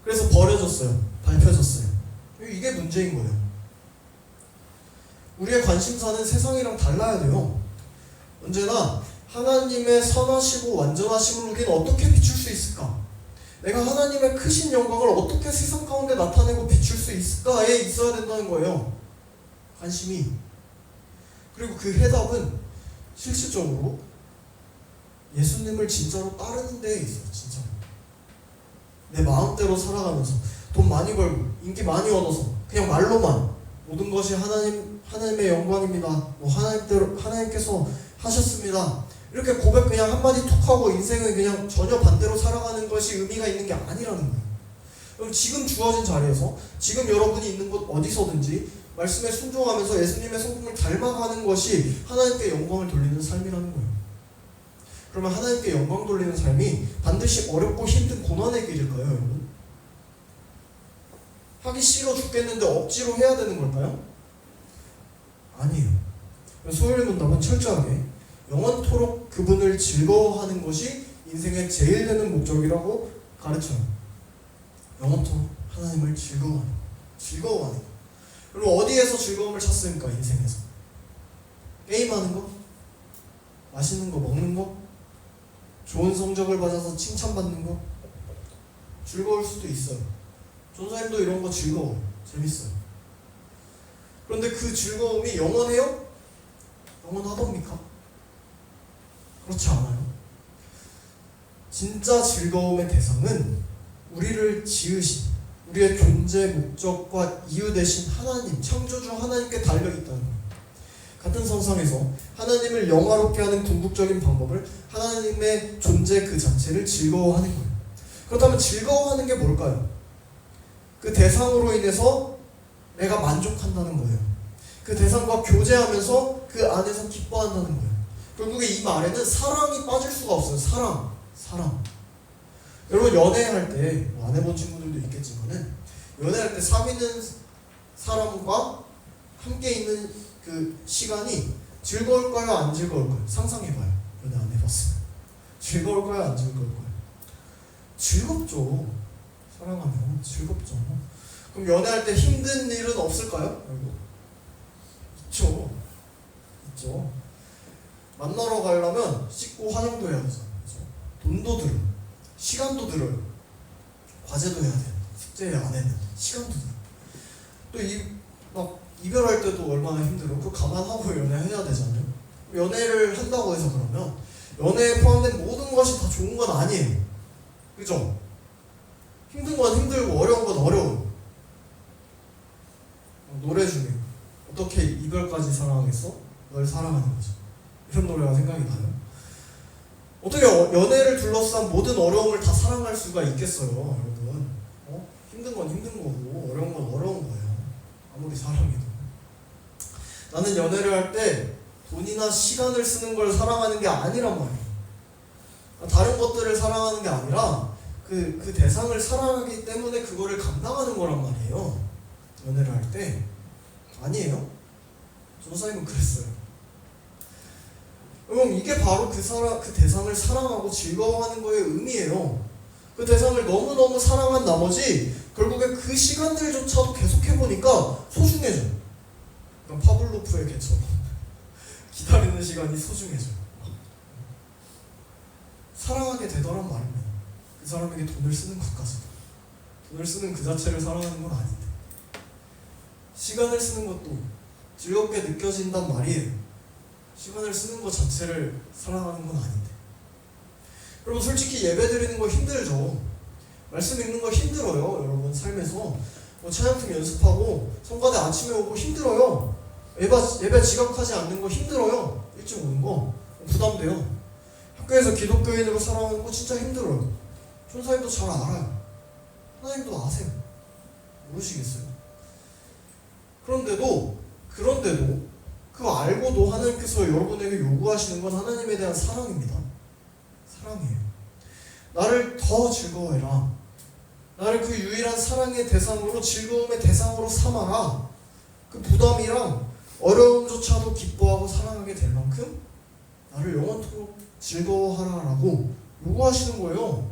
그래서 버려졌어요. 밟혀졌어요. 이게 문제인 거예요. 우리의 관심사는 세상이랑 달라야 돼요. 언제나 하나님의 선하시고 완전하심을 우리는 어떻게 비출 수 있을까? 내가 하나님의 크신 영광을 어떻게 세상 가운데 나타내고 비출 수 있을까에 있어야 된다는 거예요. 관심이. 그리고 그 해답은 실질적으로 예수님을 진짜로 따르는 데에 있어요. 진짜로. 내 마음대로 살아가면서 돈 많이 벌고 인기 많이 얻어서 그냥 말로만 모든 것이 하나님의 영광입니다. 뭐 하나님께서 하셨습니다. 이렇게 고백 그냥 한마디 툭 하고 인생을 그냥 전혀 반대로 살아가는 것이 의미가 있는 게 아니라는 거예요. 그럼 지금 주어진 자리에서 지금 여러분이 있는 곳 어디서든지 말씀에 순종하면서 예수님의 성품을 닮아가는 것이 하나님께 영광을 돌리는 삶이라는 거예요. 그러면 하나님께 영광 돌리는 삶이 반드시 어렵고 힘든 고난의 길일까요, 여러분? 하기 싫어 죽겠는데 억지로 해야 되는 걸까요? 아니에요. 소요의 문답은 철저하게 영원토록 그분을 즐거워하는 것이 인생의 제일 되는 목적이라고 가르쳐요. 영원토록 하나님을 즐거워하는 것. 그리고 어디에서 즐거움을 찾습니까? 인생에서. 게임하는 거? 맛있는 거 먹는 거? 좋은 성적을 받아서 칭찬받는 거? 즐거울 수도 있어요. 전사님도 이런 거 즐거워요. 재밌어요. 그런데 그 즐거움이 영원해요? 영원하답니까? 그렇지 않아요. 진짜 즐거움의 대상은 우리를 지으신, 우리의 존재 목적과 이유 되신 하나님, 창조주 하나님께 달려있다는 거예요. 같은 선상에서 하나님을 영화롭게 하는 궁극적인 방법을 하나님의 존재 그 자체를 즐거워하는 거예요. 그렇다면 즐거워하는 게 뭘까요? 그 대상으로 인해서 내가 만족한다는 거예요. 그 대상과 교제하면서 그 안에서 기뻐한다는 거예요. 결국에 이 말에는 사랑이 빠질 수가 없어요. 사랑. 여러분 연애할 때, 뭐 안 해본 친구들도 있겠지만은 연애할 때 사귀는 사람과 함께 있는 그 시간이 즐거울까요? 안 즐거울까요? 상상해봐요. 연애 안 해봤어요. 즐거울까요? 안 즐거울까요? 즐겁죠. 사랑하면 즐겁죠. 그럼 연애할 때 힘든 일은 없을까요? 있죠. 만나러 가려면 씻고 화장도 해야 되잖아요. 돈도 들어요. 시간도 들어요. 과제도 해야 돼요. 숙제 안 했는데 시간도 들어요. 또 이별할 때도 얼마나 힘들어. 그거 감안하고 연애해야 되잖아요. 연애를 한다고 해서 그러면 연애에 포함된 모든 것이 다 좋은 건 아니에요. 그죠? 힘든 건 힘들고 어려운 건 어려워요. 노래 중에 어떻게 이별까지 사랑하겠어? 널 사랑하는 거죠. 이런 노래가 생각이 나요. 어떻게 연애를 둘러싼 모든 어려움을 다 사랑할 수가 있겠어요, 여러분? 힘든 건 힘든 거고 어려운 건 어려운 거예요. 아무리 사랑해도. 나는 연애를 할 때 돈이나 시간을 쓰는 걸 사랑하는 게 아니란 말이에요. 다른 것들을 사랑하는 게 아니라 그 대상을 사랑하기 때문에 그거를 감당하는 거란 말이에요. 연애를 할 때. 아니에요? 조사님은 그랬어요. 그럼 이게 바로 그 대상을 사랑하고 즐거워하는 거의 의미예요. 그 대상을 너무너무 사랑한 나머지 결국에 그 시간들조차도 계속해보니까 소중해져요. 그러니까 파블로프의 개처럼 기다리는 시간이 소중해져요. 사랑하게 되더란 말입니다. 그 사람에게 돈을 쓰는 것까지도. 돈을 쓰는 그 자체를 사랑하는 건 아닌데 시간을 쓰는 것도 즐겁게 느껴진단 말이에요. 시간을 쓰는 것 자체를 사랑하는 건 아닌데. 여러분 솔직히 예배 드리는 거 힘들죠. 말씀 읽는 거 힘들어요. 여러분 삶에서 뭐 찬양팀 연습하고 성가대 아침에 오고 힘들어요. 예배 지각하지 않는 거 힘들어요. 일찍 오는 거 부담돼요. 학교에서 기독교인으로 살아가는 거 진짜 힘들어요. 전사님도 잘 알아요. 하나님도 아세요. 모르시겠어요? 그런데도 그거 알고도 하나님께서 여러분에게 요구하시는 건 하나님에 대한 사랑입니다. 사랑이에요. 나를 더 즐거워해라. 나를 그 유일한 사랑의 대상으로, 즐거움의 대상으로 삼아라. 그 부담이랑 어려움조차도 기뻐하고 사랑하게 될 만큼 나를 영원토록 즐거워하라라고 요구하시는 거예요.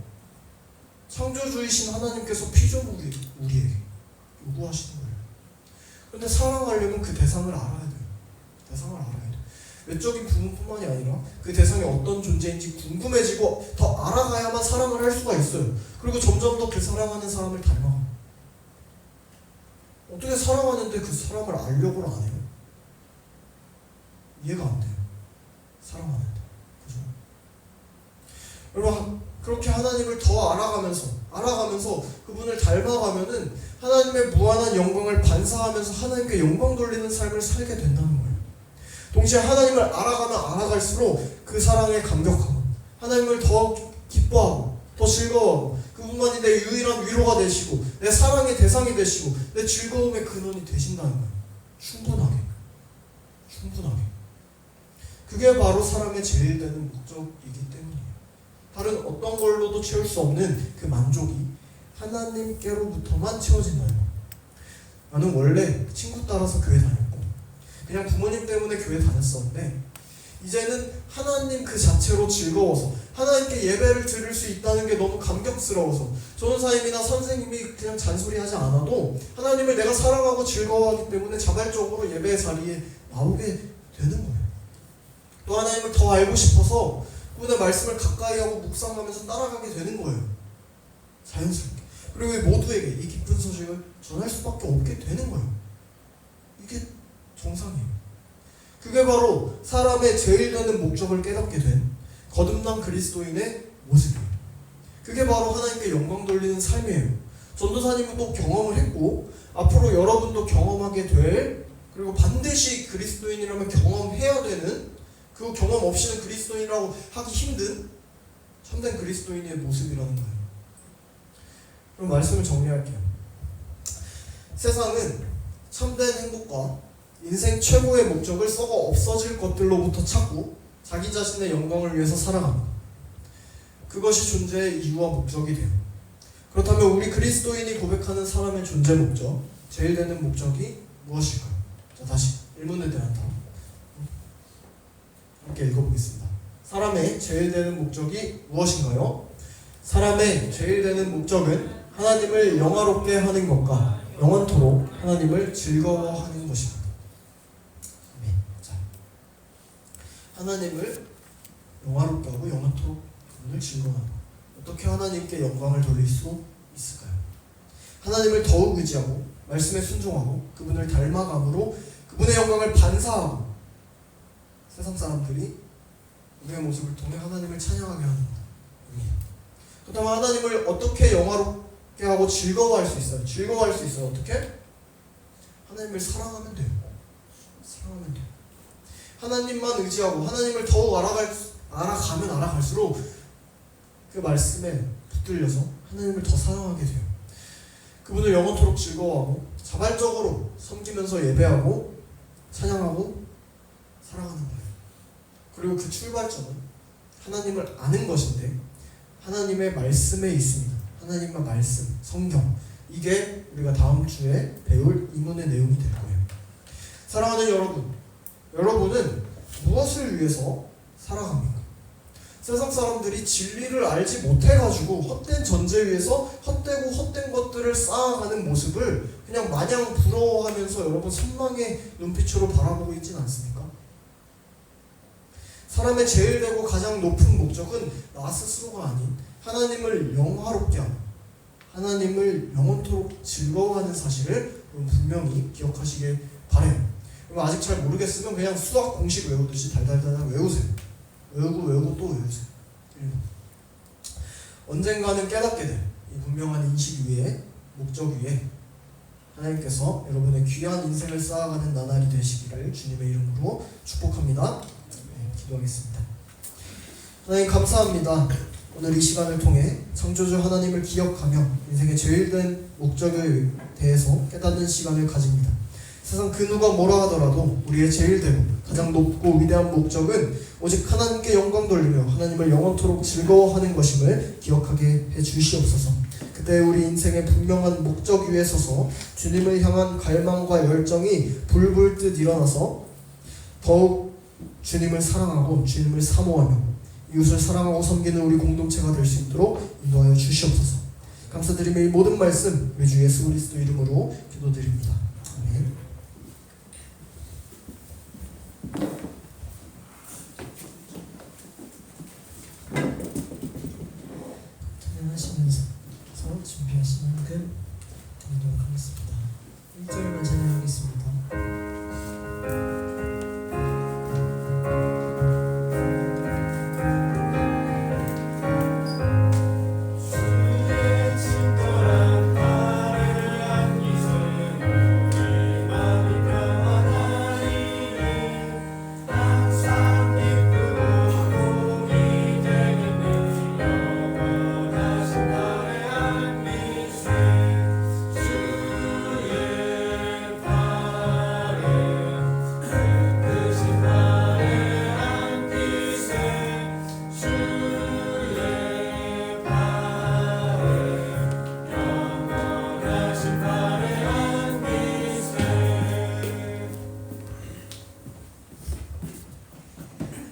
창조주이신 하나님께서 피조물 우리에게 요구하시는 거예요. 그런데 사랑하려면 그 대상을 알아야 돼요. 대상을 알아야 돼요. 외적인 부분뿐만이 아니라 그 대상이 어떤 존재인지 궁금해지고 더 알아가야만 사랑을 할 수가 있어요. 그리고 점점 더 그 사랑하는 사람을 닮아가요. 어떻게 사랑하는데 그 사람을 알려고 안 해요? 이해가 안 돼요. 사랑하는데. 그죠? 여러분, 그렇게 하나님을 더 알아가면서 그분을 닮아가면은 하나님의 무한한 영광을 반사하면서 하나님께 영광 돌리는 삶을 살게 된다는 거예요. 동시에 하나님을 알아가면 알아갈수록 그 사랑에 감격하고 하나님을 더 기뻐하고 더 즐거워하고 그분만이 내 유일한 위로가 되시고 내 사랑의 대상이 되시고 내 즐거움의 근원이 되신다는 거예요. 충분하게. 그게 바로 사람의 제일 되는 목적이기 때문이에요. 다른 어떤 걸로도 채울 수 없는 그 만족이 하나님께로부터만 채워진다는 거예요. 나는 원래 친구 따라서 교회 다녔고 그냥 부모님 때문에 교회 다녔었는데 이제는 하나님 그 자체로 즐거워서 하나님께 예배를 드릴 수 있다는 게 너무 감격스러워서 전도사님이나 선생님이 그냥 잔소리하지 않아도 하나님을 내가 사랑하고 즐거워하기 때문에 자발적으로 예배 자리에 나오게 되는 거예요. 또 하나님을 더 알고 싶어서 그분의 말씀을 가까이 하고 묵상하면서 따라가게 되는 거예요. 자연스럽게. 그리고 모두에게 이 기쁜 소식을 전할 수밖에 없게 되는 거예요. 이게 정상이에요. 그게 바로 사람의 제일 되는 목적을 깨닫게 된 거듭난 그리스도인의 모습이에요. 그게 바로 하나님께 영광 돌리는 삶이에요. 전도사님은 또 경험을 했고 앞으로 여러분도 경험하게 될, 그리고 반드시 그리스도인이라면 경험해야 되는, 그 경험 없이는 그리스도인이라고 하기 힘든 참된 그리스도인의 모습이라는 거예요. 그럼 말씀을 정리할게요. 세상은 참된 행복과 인생 최고의 목적을 썩어 없어질 것들로부터 찾고 자기 자신의 영광을 위해서 살아갑니다. 그것이 존재의 이유와 목적이 돼요. 그렇다면 우리 그리스도인이 고백하는 사람의 존재 목적, 제일 되는 목적이 무엇일까요? 자, 다시 일문에 대한 답 함께 읽어보겠습니다. 사람의 제일 되는 목적이 무엇인가요? 사람의 제일 되는 목적은 하나님을 영화롭게 하는 것과 영원토록 하나님을 즐거워하는 것입니다. 네. 자, 하나님을 영화롭게 하고 영원토록 그분을 즐거워하는 것. 어떻게 하나님께 영광을 돌릴 수 있을까요? 하나님을 더욱 의지하고 말씀에 순종하고 그분을 닮아감으로 그분의 영광을 반사하고 세상 사람들이 우리의 모습을 통해 하나님을 찬양하게 하는 것. 그렇다면 하나님을 어떻게 영화롭게 하고 즐거워할 수 있어요? 즐거워할 수 있어요. 어떻게? 하나님을 사랑하면 돼요. 사랑하면 돼요. 하나님만 의지하고 하나님을 더욱 알아가면 알아갈수록 그 말씀에 붙들려서 하나님을 더 사랑하게 돼요. 그분을 영원토록 즐거워하고 자발적으로 섬기면서 예배하고 찬양하고 사랑하는 거예요. 그리고 그 출발점은 하나님을 아는 것인데 하나님의 말씀에 있습니다. 하나님의 말씀, 성경. 이게 우리가 다음 주에 배울 이문의 내용이 될 거예요. 사랑하는 여러분, 여러분은 무엇을 위해서 살아갑니까? 세상 사람들이 진리를 알지 못해가지고 헛된 전제 위에서 헛되고 헛된 것들을 쌓아가는 모습을 그냥 마냥 부러워하면서 여러분 선망의 눈빛으로 바라보고 있진 않습니까? 사람의 제일 되고 가장 높은 목적은 나 스스로가 아닌 하나님을 영화롭게 하는, 하나님을 영원토록 즐거워하는 사실을 분명히 기억하시길 바라요. 아직 잘 모르겠으면 그냥 수학 공식 외우듯이 달달달 외우세요. 외우고 또 외우세요. 언젠가는 깨닫게 돼. 이 분명한 인식 위에, 목적 위에 하나님께서 여러분의 귀한 인생을 쌓아가는 나날이 되시기를 주님의 이름으로 축복합니다. 네, 기도하겠습니다. 하나님 감사합니다. 오늘 이 시간을 통해 창조주 하나님을 기억하며 인생의 제일 된 목적에 대해서 깨닫는 시간을 가집니다. 세상 그 누가 뭐라 하더라도 우리의 제일 되고 가장 높고 위대한 목적은 오직 하나님께 영광 돌리며 하나님을 영원토록 즐거워하는 것임을 기억하게 해주시옵소서. 그때 우리 인생의 분명한 목적 위에 서서 주님을 향한 갈망과 열정이 불불 듯 일어나서 더욱 주님을 사랑하고 주님을 사모하며 이웃을 사랑하고 섬기는 우리 공동체가 될 수 있도록 인도하여 주시옵소서. 감사드리며 이 모든 말씀 우리 주 예수 그리스도 이름으로 기도드립니다. 아멘. 찬양하시면서 준비하신 만큼 드리도록 하겠습니다. 1절만 찬양하겠습니다.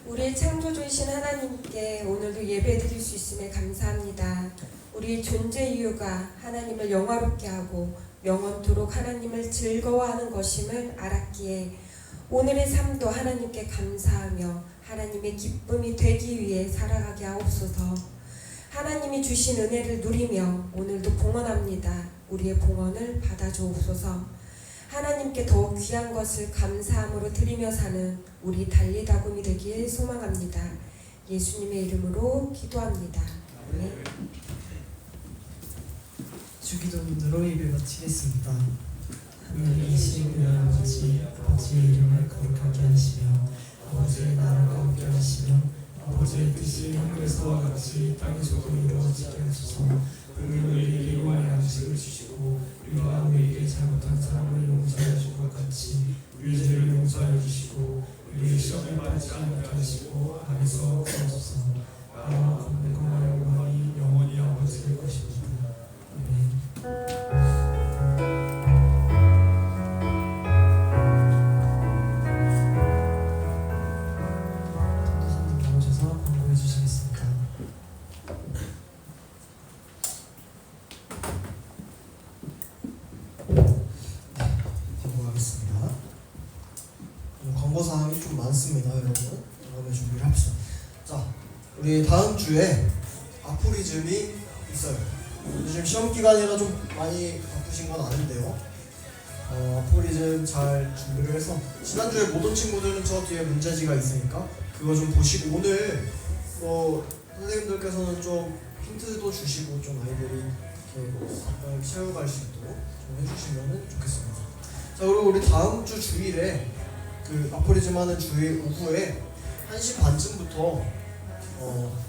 우리의 창조주이신 하나님께 오늘도 예배드릴 수 있음에 감사합니다. 우리의 존재 이유가 하나님을 영화롭게 하고 영원토록 하나님을 즐거워하는 것임을 알았기에 오늘의 삶도 하나님께 감사하며 하나님의 기쁨이 되기 위해 살아가게 하옵소서. 하나님이 주신 은혜를 누리며 오늘도 봉헌합니다. 우리의 봉헌을 받아주옵소서. 하나님께 더욱 귀한 것을 감사함으로 드리며 사는 우리 달리다굼이 되길 소망합니다. 예수님의 이름으로 기도합니다. 아멘. 주기도문으로 예배 마치겠습니다. 하나님 계신 우리 아버지, 아버지의 이름을 거룩하게 하시며 아버지의 나라가 함께 하시며 아버지의 뜻이 하늘에서와 같이 땅에서도 이루어지게 하소서. 오늘 우리에게 일용할 양식을 주시고 우리가 우리에게 잘못한 사람을 용서해 준 것 같이 우리 죄를 용서해 주시고 우리의 시험에 빠지지 않게 하시고 악에서 구하소서. 나와 건강과 영광이 영원히 아버지의 것입니다. 아멘. 전도사님 나오셔서 광고해 주시겠습니다. 광고하겠습니다. 광고 사항이 좀 많습니다, 여러분. 다음에 준비를 합시다. 자, 우리 다음 주에 아포리즘이 있어요. 요즘 시험 기간이라 좀 많이 바쁘신 건 아는데요. 아포리즘 잘 준비를 해서 지난주에 못 온 친구들은 저 뒤에 문제지가 있으니까 그거 좀 보시고 오늘 선생님들께서는 좀 힌트도 주시고 좀 아이들이 이렇게 잠깐 채워갈 수 있도록 좀 해주시면 좋겠습니다. 자, 그리고 우리 다음 주 주일에 그 아포리즘 하는 주일 오후에 1시 반쯤부터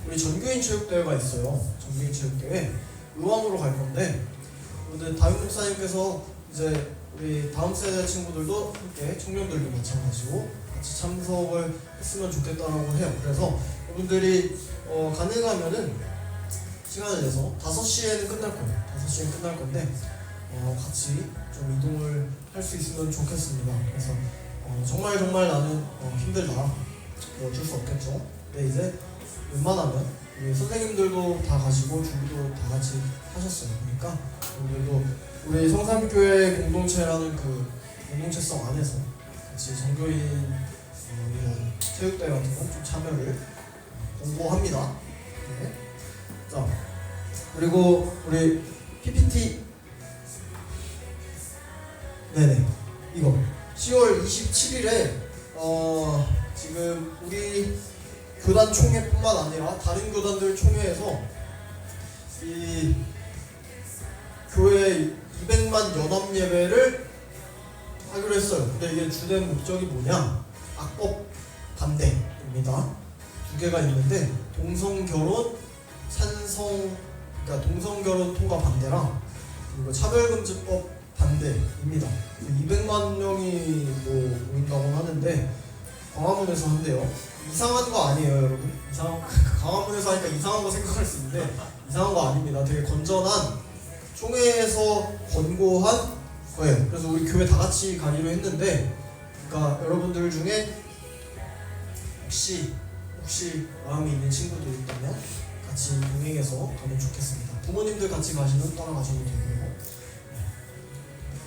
우리 전교인 체육대회가 있어요. 전교인 체육대회 의왕으로 갈 건데 오늘 다윗 목사님께서 이제 우리 다음 세대 친구들도 함께 청년들도 마찬가지고 같이 참석을 했으면 좋겠다라고 해요. 그래서 여러분들이 가능하면은 시간을 내서 5시에는 끝날 거예요. 5시에 끝날 건데 같이 좀 이동을 할 수 있으면 좋겠습니다. 그래서 정말 나는 힘들다. 어쩔 수 없겠죠. 근데 이제 웬만하면 우리 선생님들도 다 가시고 준비도 다 같이 하셨어요. 그러니까 오늘도 우리 성삼교회 공동체라는 그 공동체성 안에서 같이 전교인 이런 체육대회 같은 거 좀 참여를 공고합니다. 네. 자, 그리고 우리 PPT 네네 이거 10월 27일에 지금 우리 교단 총회뿐만 아니라 다른 교단들 총회에서 이 교회 200만 연합 예배를 하기로 했어요. 근데 이게 주된 목적이 뭐냐? 악법 반대입니다. 두 개가 있는데 동성결혼 찬성, 그러니까 동성결혼 통과 반대랑 그리고 차별금지법 반대입니다. 200만 명이 뭐 모인다고 하는데 광화문에서 한대요. 이상한 거 아니에요, 여러분. 광화문에서 하니까 이상한 거 생각할 수 있는데 이상한 거 아닙니다. 되게 건전한 총회에서 권고한 거예요. 그래서 우리 교회 다 같이 가기로 했는데, 그러니까 여러분들 중에 혹시 마음이 있는 친구들 있다면 같이 동행해서 가면 좋겠습니다. 부모님들 같이 가시면 따라가셔도 되고요.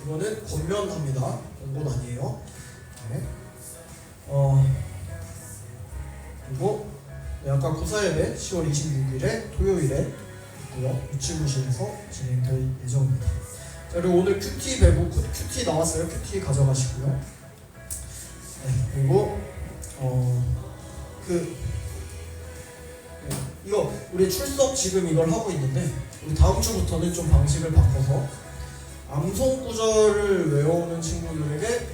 이거는 권면합니다. 권고는 아니에요. 네. 그리고 아까 구사예배 10월 26일에 토요일에 있고요. 유치부실에서 진행될 예정입니다. 자, 그리고 오늘 큐티 배부 큐티 나왔어요. 큐티 가져가시고요. 네, 그리고 이거 우리 출석 지금 이걸 하고 있는데 우리 다음 주부터는 좀 방식을 바꿔서 암송 구절을 외워오는 친구들에게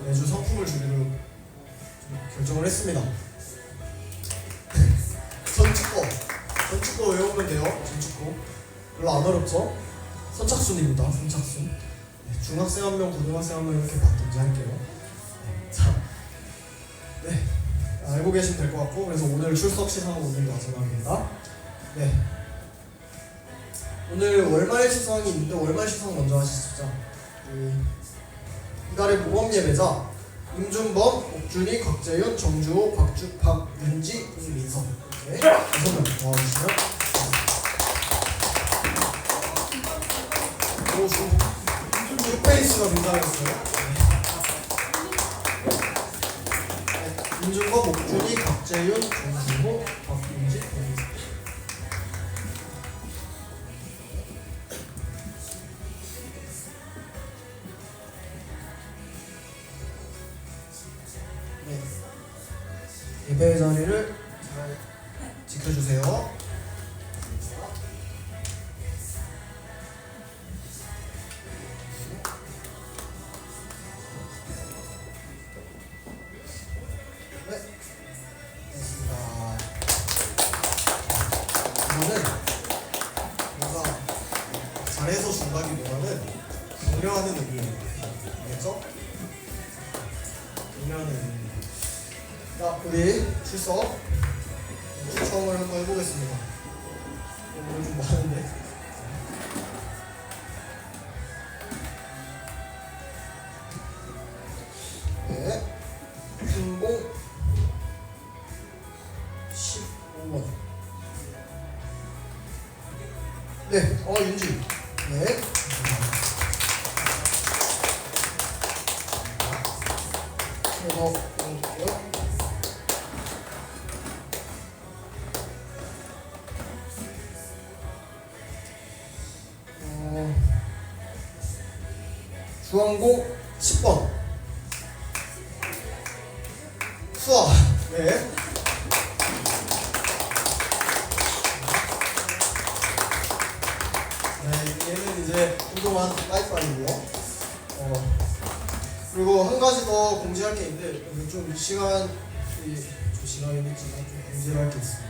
매주 상품을 주기로 좀 결정을 했습니다. 전축고 외우면 돼요. 전축고 별로 안 어렵죠? 선착순입니다. 선착순. 네, 중학생 한 명, 고등학생 한 명 이렇게 받든지 할게요. 네, 자, 네, 알고 계시면 될 것 같고, 그래서 오늘 출석 시상은 오늘 마지막입니다. 네, 오늘 월말 시상이 있는데 월말 시상 먼저 하시죠. 이달의 모범 예배자 임준범, 옥준희, 곽재윤, 정주호, 박윤지, 김민서 이렇게 6명 모아주시면 오, 지금 6페이스가 굉장했어요. 임준범, 옥준희, 곽재윤, 정주호, 박윤지, 김민서. 예배 자리를 잘 지켜주세요. 네, 됐습니다. 이거는 뭔가 잘해서 준다기보다는 격려하는 의미예요. 알겠죠? 격려하는 의미. 자, 우리 출석 추첨을 한번 해보겠습니다. 오늘 좀 많은데. 네, 준봉 15번. 네, 윤지. 네. 그래서 볼게요. 주황고 10번 수아. 네. 네, 얘는 이제 한동안 빠이빠이고요. 그리고 한 가지 더 공지할 게 있는데 좀 시간이 조심하겠지만 좀 공지를 할 게 있습니다.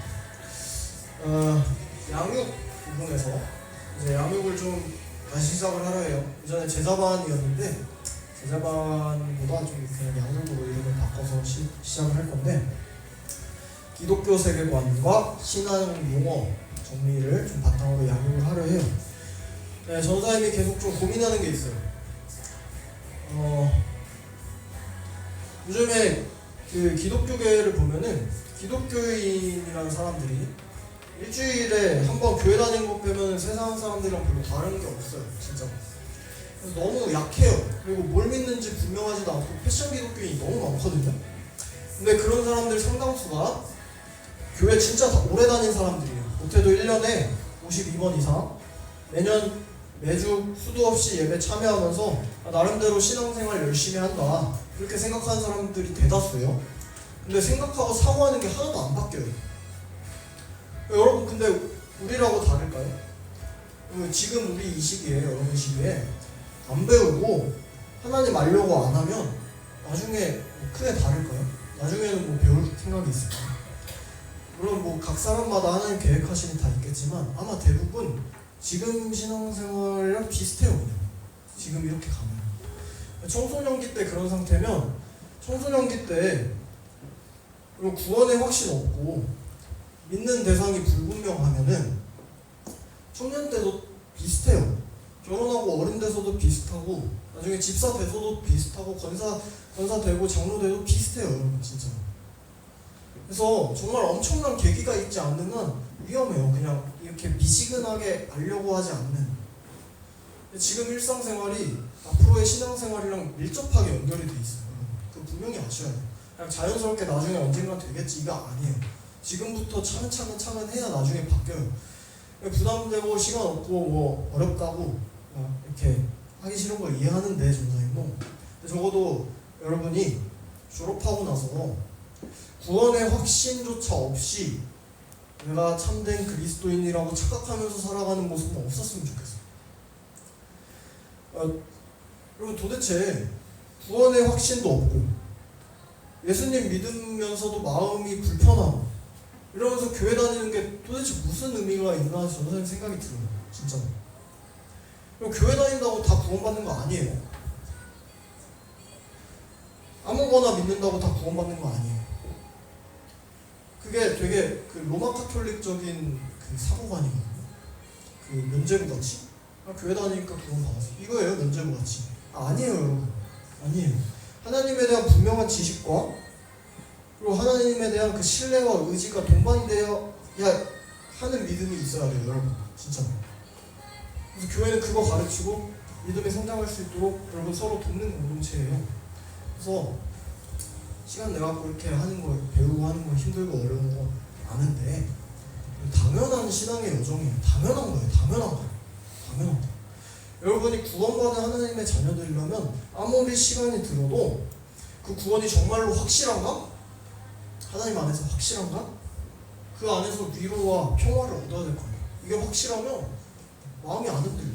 양육 부분에서 이제 양육을 좀 다시 시작을 하려 해요. 이전에 제자반이었는데 제자반보다 좀 그냥 양육으로 이름을 바꿔서 시작을 할 건데 기독교 세계관과 신앙 용어 정리를 좀 바탕으로 양육을 하려 해요. 네, 전사님이 계속 좀 고민하는 게 있어요. 요즘에 그 기독교계를 보면은 기독교인이라는 사람들이 일주일에 한 번 교회 다니는 거 빼면 세상 사람들이랑 별로 다른 게 없어요, 진짜. 그래서 너무 약해요. 그리고 뭘 믿는지 분명하지도 않고 패션 기독교인이 너무 많거든요. 근데 그런 사람들 상당수가 교회 진짜 다 오래 다닌 사람들이에요. 못해도 1년에 52번 이상 매주 수도 없이 예배 참여하면서 나름대로 신앙생활 열심히 한다 그렇게 생각하는 사람들이 대다수예요. 근데 생각하고 사고하는 게 하나도 안 바뀌어요. 여러분, 근데 우리라고 다를까요? 지금 우리 이 시기에 여러분 시기에 안 배우고 하나님 알려고 안 하면 나중에 뭐 크게 다를까요? 나중에는 뭐 배울 생각이 있을까요? 물론 뭐 각 사람마다 하나님 계획하심이 다 있겠지만 아마 대부분 지금 신앙생활이랑 비슷해요. 그냥 지금 이렇게 가면 청소년기 때 그런 상태면 청소년기 때 그리고 구원의 확신 없고 믿는 대상이 불분명하면은 청년 때도 비슷해요. 결혼하고 어른 돼서도 비슷하고 나중에 집사 돼서도 비슷하고 권사 되고 장로 돼도 비슷해요. 여러분 진짜. 그래서 정말 엄청난 계기가 있지 않는 한 위험해요. 그냥 이렇게 미지근하게 알려고 하지 않는. 지금 일상생활이 앞으로의 신앙생활이랑 밀접하게 연결이 돼 있어요. 그 분명히 아셔야 돼요. 그냥 자연스럽게 나중에 언젠가 되겠지 이거 아니에요. 지금부터 차근차근 해야 나중에 바뀌어요. 부담되고 시간 없고 뭐 어렵다고 이렇게 하기 싫은 걸 이해하는데 전사님도 적어도 여러분이 졸업하고 나서 구원의 확신조차 없이 내가 참된 그리스도인이라고 착각하면서 살아가는 모습은 없었으면 좋겠어요. 여러분 도대체 구원의 확신도 없고 예수님 믿으면서도 마음이 불편하고 이러면서 교회 다니는 게 도대체 무슨 의미가 있나 저는 생각이 들어요. 진짜. 그리고 교회 다닌다고 다 구원받는 거 아니에요. 아무거나 믿는다고 다 구원받는 거 아니에요. 그게 되게 그 로마 카톨릭적인 그 사고관이거든요. 그 면죄부 같이. 교회 다니니까 구원받았어. 이거예요, 면죄부 같이. 아니에요, 여러분. 아니에요. 하나님에 대한 분명한 지식과 그리고 하나님에 대한 그 신뢰와 의지가 동반이 되어야 하는 믿음이 있어야 돼요, 여러분. 진짜. 그래서 교회는 그거 가르치고 믿음이 성장할 수 있도록 여러분 서로 돕는 공동체예요. 그래서 시간 내갖고 이렇게 하는 거 배우고 하는 거 힘들고 어려운 거 아는데 당연한 신앙의 여정이에요. 당연한 거예요. 당연한 거. 당연한 거. 여러분이 구원받은 하나님의 자녀들이라면 아무리 시간이 들어도 그 구원이 정말로 확실한가? 하나님 안에서 확실한가? 그 안에서 위로와 평화를 얻어야 될 거예요. 이게 확실하면 마음이 안 흔들려.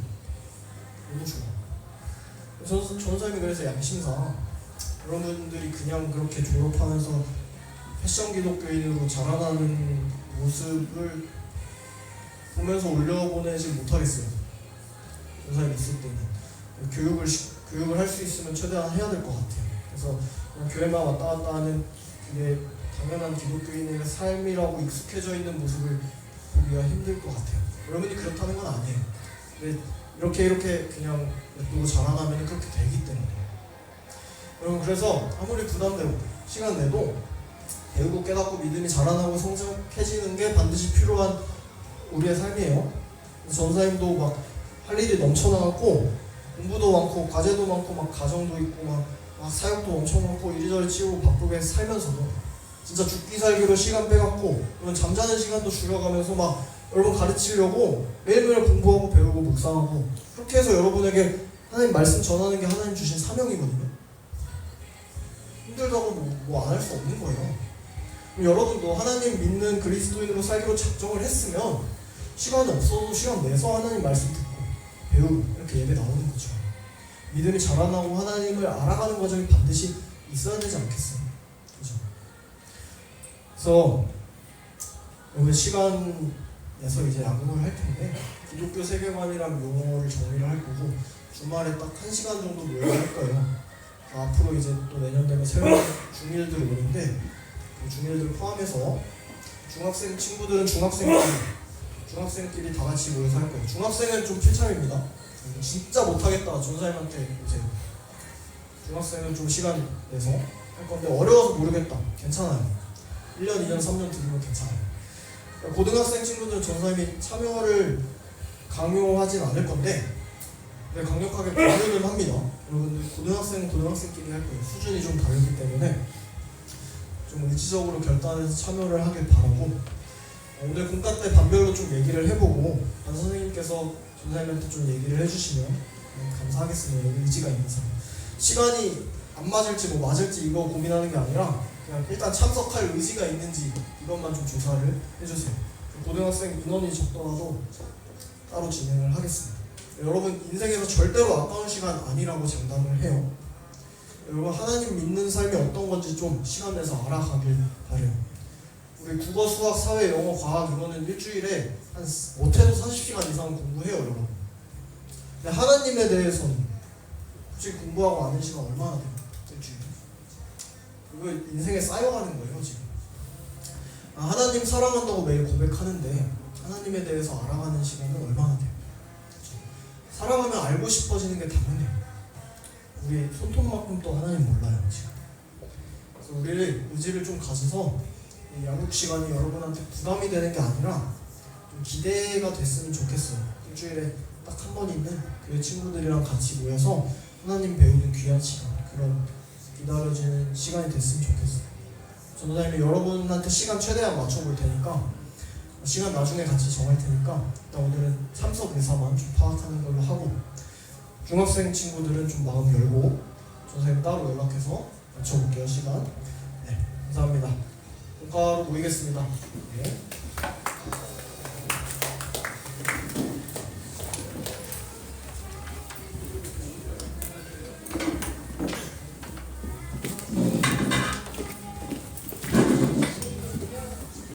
너무 좋아. 전사님이 그래서 양심상 여러분들이 그냥 그렇게 졸업하면서 패션 기독교인으로 자라나는 모습을 보면서 올려보내지 못하겠어요. 전사님이 있을 때는 교육을 할 수 있으면 최대한 해야 될 것 같아요. 그래서 그냥 교회만 왔다 갔다 하는 그게 당연한 기독교인의 삶이라고 익숙해져 있는 모습을 보기가 힘들 것 같아요. 여러분이 그렇다는 건 아니에요. 근데 이렇게 그냥 냅두고 자라나면 그렇게 되기 때문에 여러분 그래서 아무리 부담되고 시간 내도 배우고 깨닫고 믿음이 자라나고 성장해지는 게 반드시 필요한 우리의 삶이에요. 전사님도 막 할 일이 넘쳐나갖고 공부도 많고 과제도 많고 막 가정도 있고 막 사역도 엄청 많고 이리저리 치우고 바쁘게 살면서도 진짜 죽기 살기로 시간 빼갖고 그러면 잠자는 시간도 줄여가면서 막 여러분 가르치려고 매일매일 공부하고 배우고 묵상하고 그렇게 해서 여러분에게 하나님 말씀 전하는 게 하나님 주신 사명이거든요. 힘들다고 뭐 안 할 수 없는 거예요. 여러분도 하나님 믿는 그리스도인으로 살기로 작정을 했으면 시간이 없어도 시간 내서 하나님 말씀 듣고 배우고 이렇게 예배 나오는 거죠. 믿음이 자라나고 하나님을 알아가는 과정이 반드시 있어야 되지 않겠어요? 그죠? 그래서 여러분 시간 내서 이제 양육을 할 텐데 기독교 세계관이란 용어를 정리를 할 거고 주말에 딱 1시간 정도 모여야 할 거예요. 앞으로 이제 또 내년 되면 새로운 중1들 오는데 그 중1들 포함해서 중학생 친구들은 중학생끼리 다 같이 모여서 할 거예요. 중학생은 좀 필참입니다. 진짜 못하겠다 전사님한테 이제 중학생은 좀 시간 내서 할 건데 어려워서 모르겠다. 괜찮아요. 1년, 2년, 3년 들으면 괜찮아요. 고등학생 친구들은 전사님이 참여를 강요하진 않을 건데 강력하게 권유는 합니다. 여러분들 고등학생은 고등학생끼리 할 거예요. 수준이 좀 다르기 때문에 좀 의지적으로 결단해서 참여를 하길 바라고 오늘 공과 때 반별로 좀 얘기를 해보고 반 선생님께서 전사님한테 좀 얘기를 해주시면 감사하겠습니다. 여기 의지가 있는 사람. 시간이 안 맞을지 뭐 맞을지 이거 고민하는 게 아니라 그냥 일단 참석할 의지가 있는지 이것만 좀 조사를 해주세요. 고등학생 인원이 적더라도 따로 진행을 하겠습니다. 여러분 인생에서 절대로 아까운 시간 아니라고 장담을 해요. 여러분 하나님 믿는 삶이 어떤 건지 좀 시간 내서 알아가길 바래요. 우리 국어, 수학, 사회, 영어, 과학 이거는 일주일에 한 못해도 40시간 이상 공부해요 여러분. 근데 하나님에 대해서는 솔직히 공부하고 아는 시간 얼마나 돼요? 일주일에? 이거 인생에 쌓여가는 거예요 지금. 하나님 사랑한다고 매일 고백하는데 하나님에 대해서 알아가는 시간은 얼마나 돼요? 살아가면 알고 싶어지는 게 당연해요. 우리 손톱만큼 또 하나님 몰라요 지금. 그래서 우리를 의지를 좀 가져서 이 양육 시간이 여러분한테 부담이 되는 게 아니라 좀 기대가 됐으면 좋겠어요. 일주일에 딱 한 번 있는 교회 친구들이랑 같이 모여서 하나님 배우는 귀한 시간, 그런 기다려지는 시간이 됐으면 좋겠어요. 전도사님이 여러분한테 시간 최대한 맞춰볼 테니까 시간 나중에 같이 정할 테니까 일단 오늘은 참석 의사만 좀 파악하는 걸로 하고 중학생 친구들은 좀 마음 열고 전도사님 따로 연락해서 맞춰볼게요 시간. 네, 감사합니다. 공과로 모이겠습니다. 네.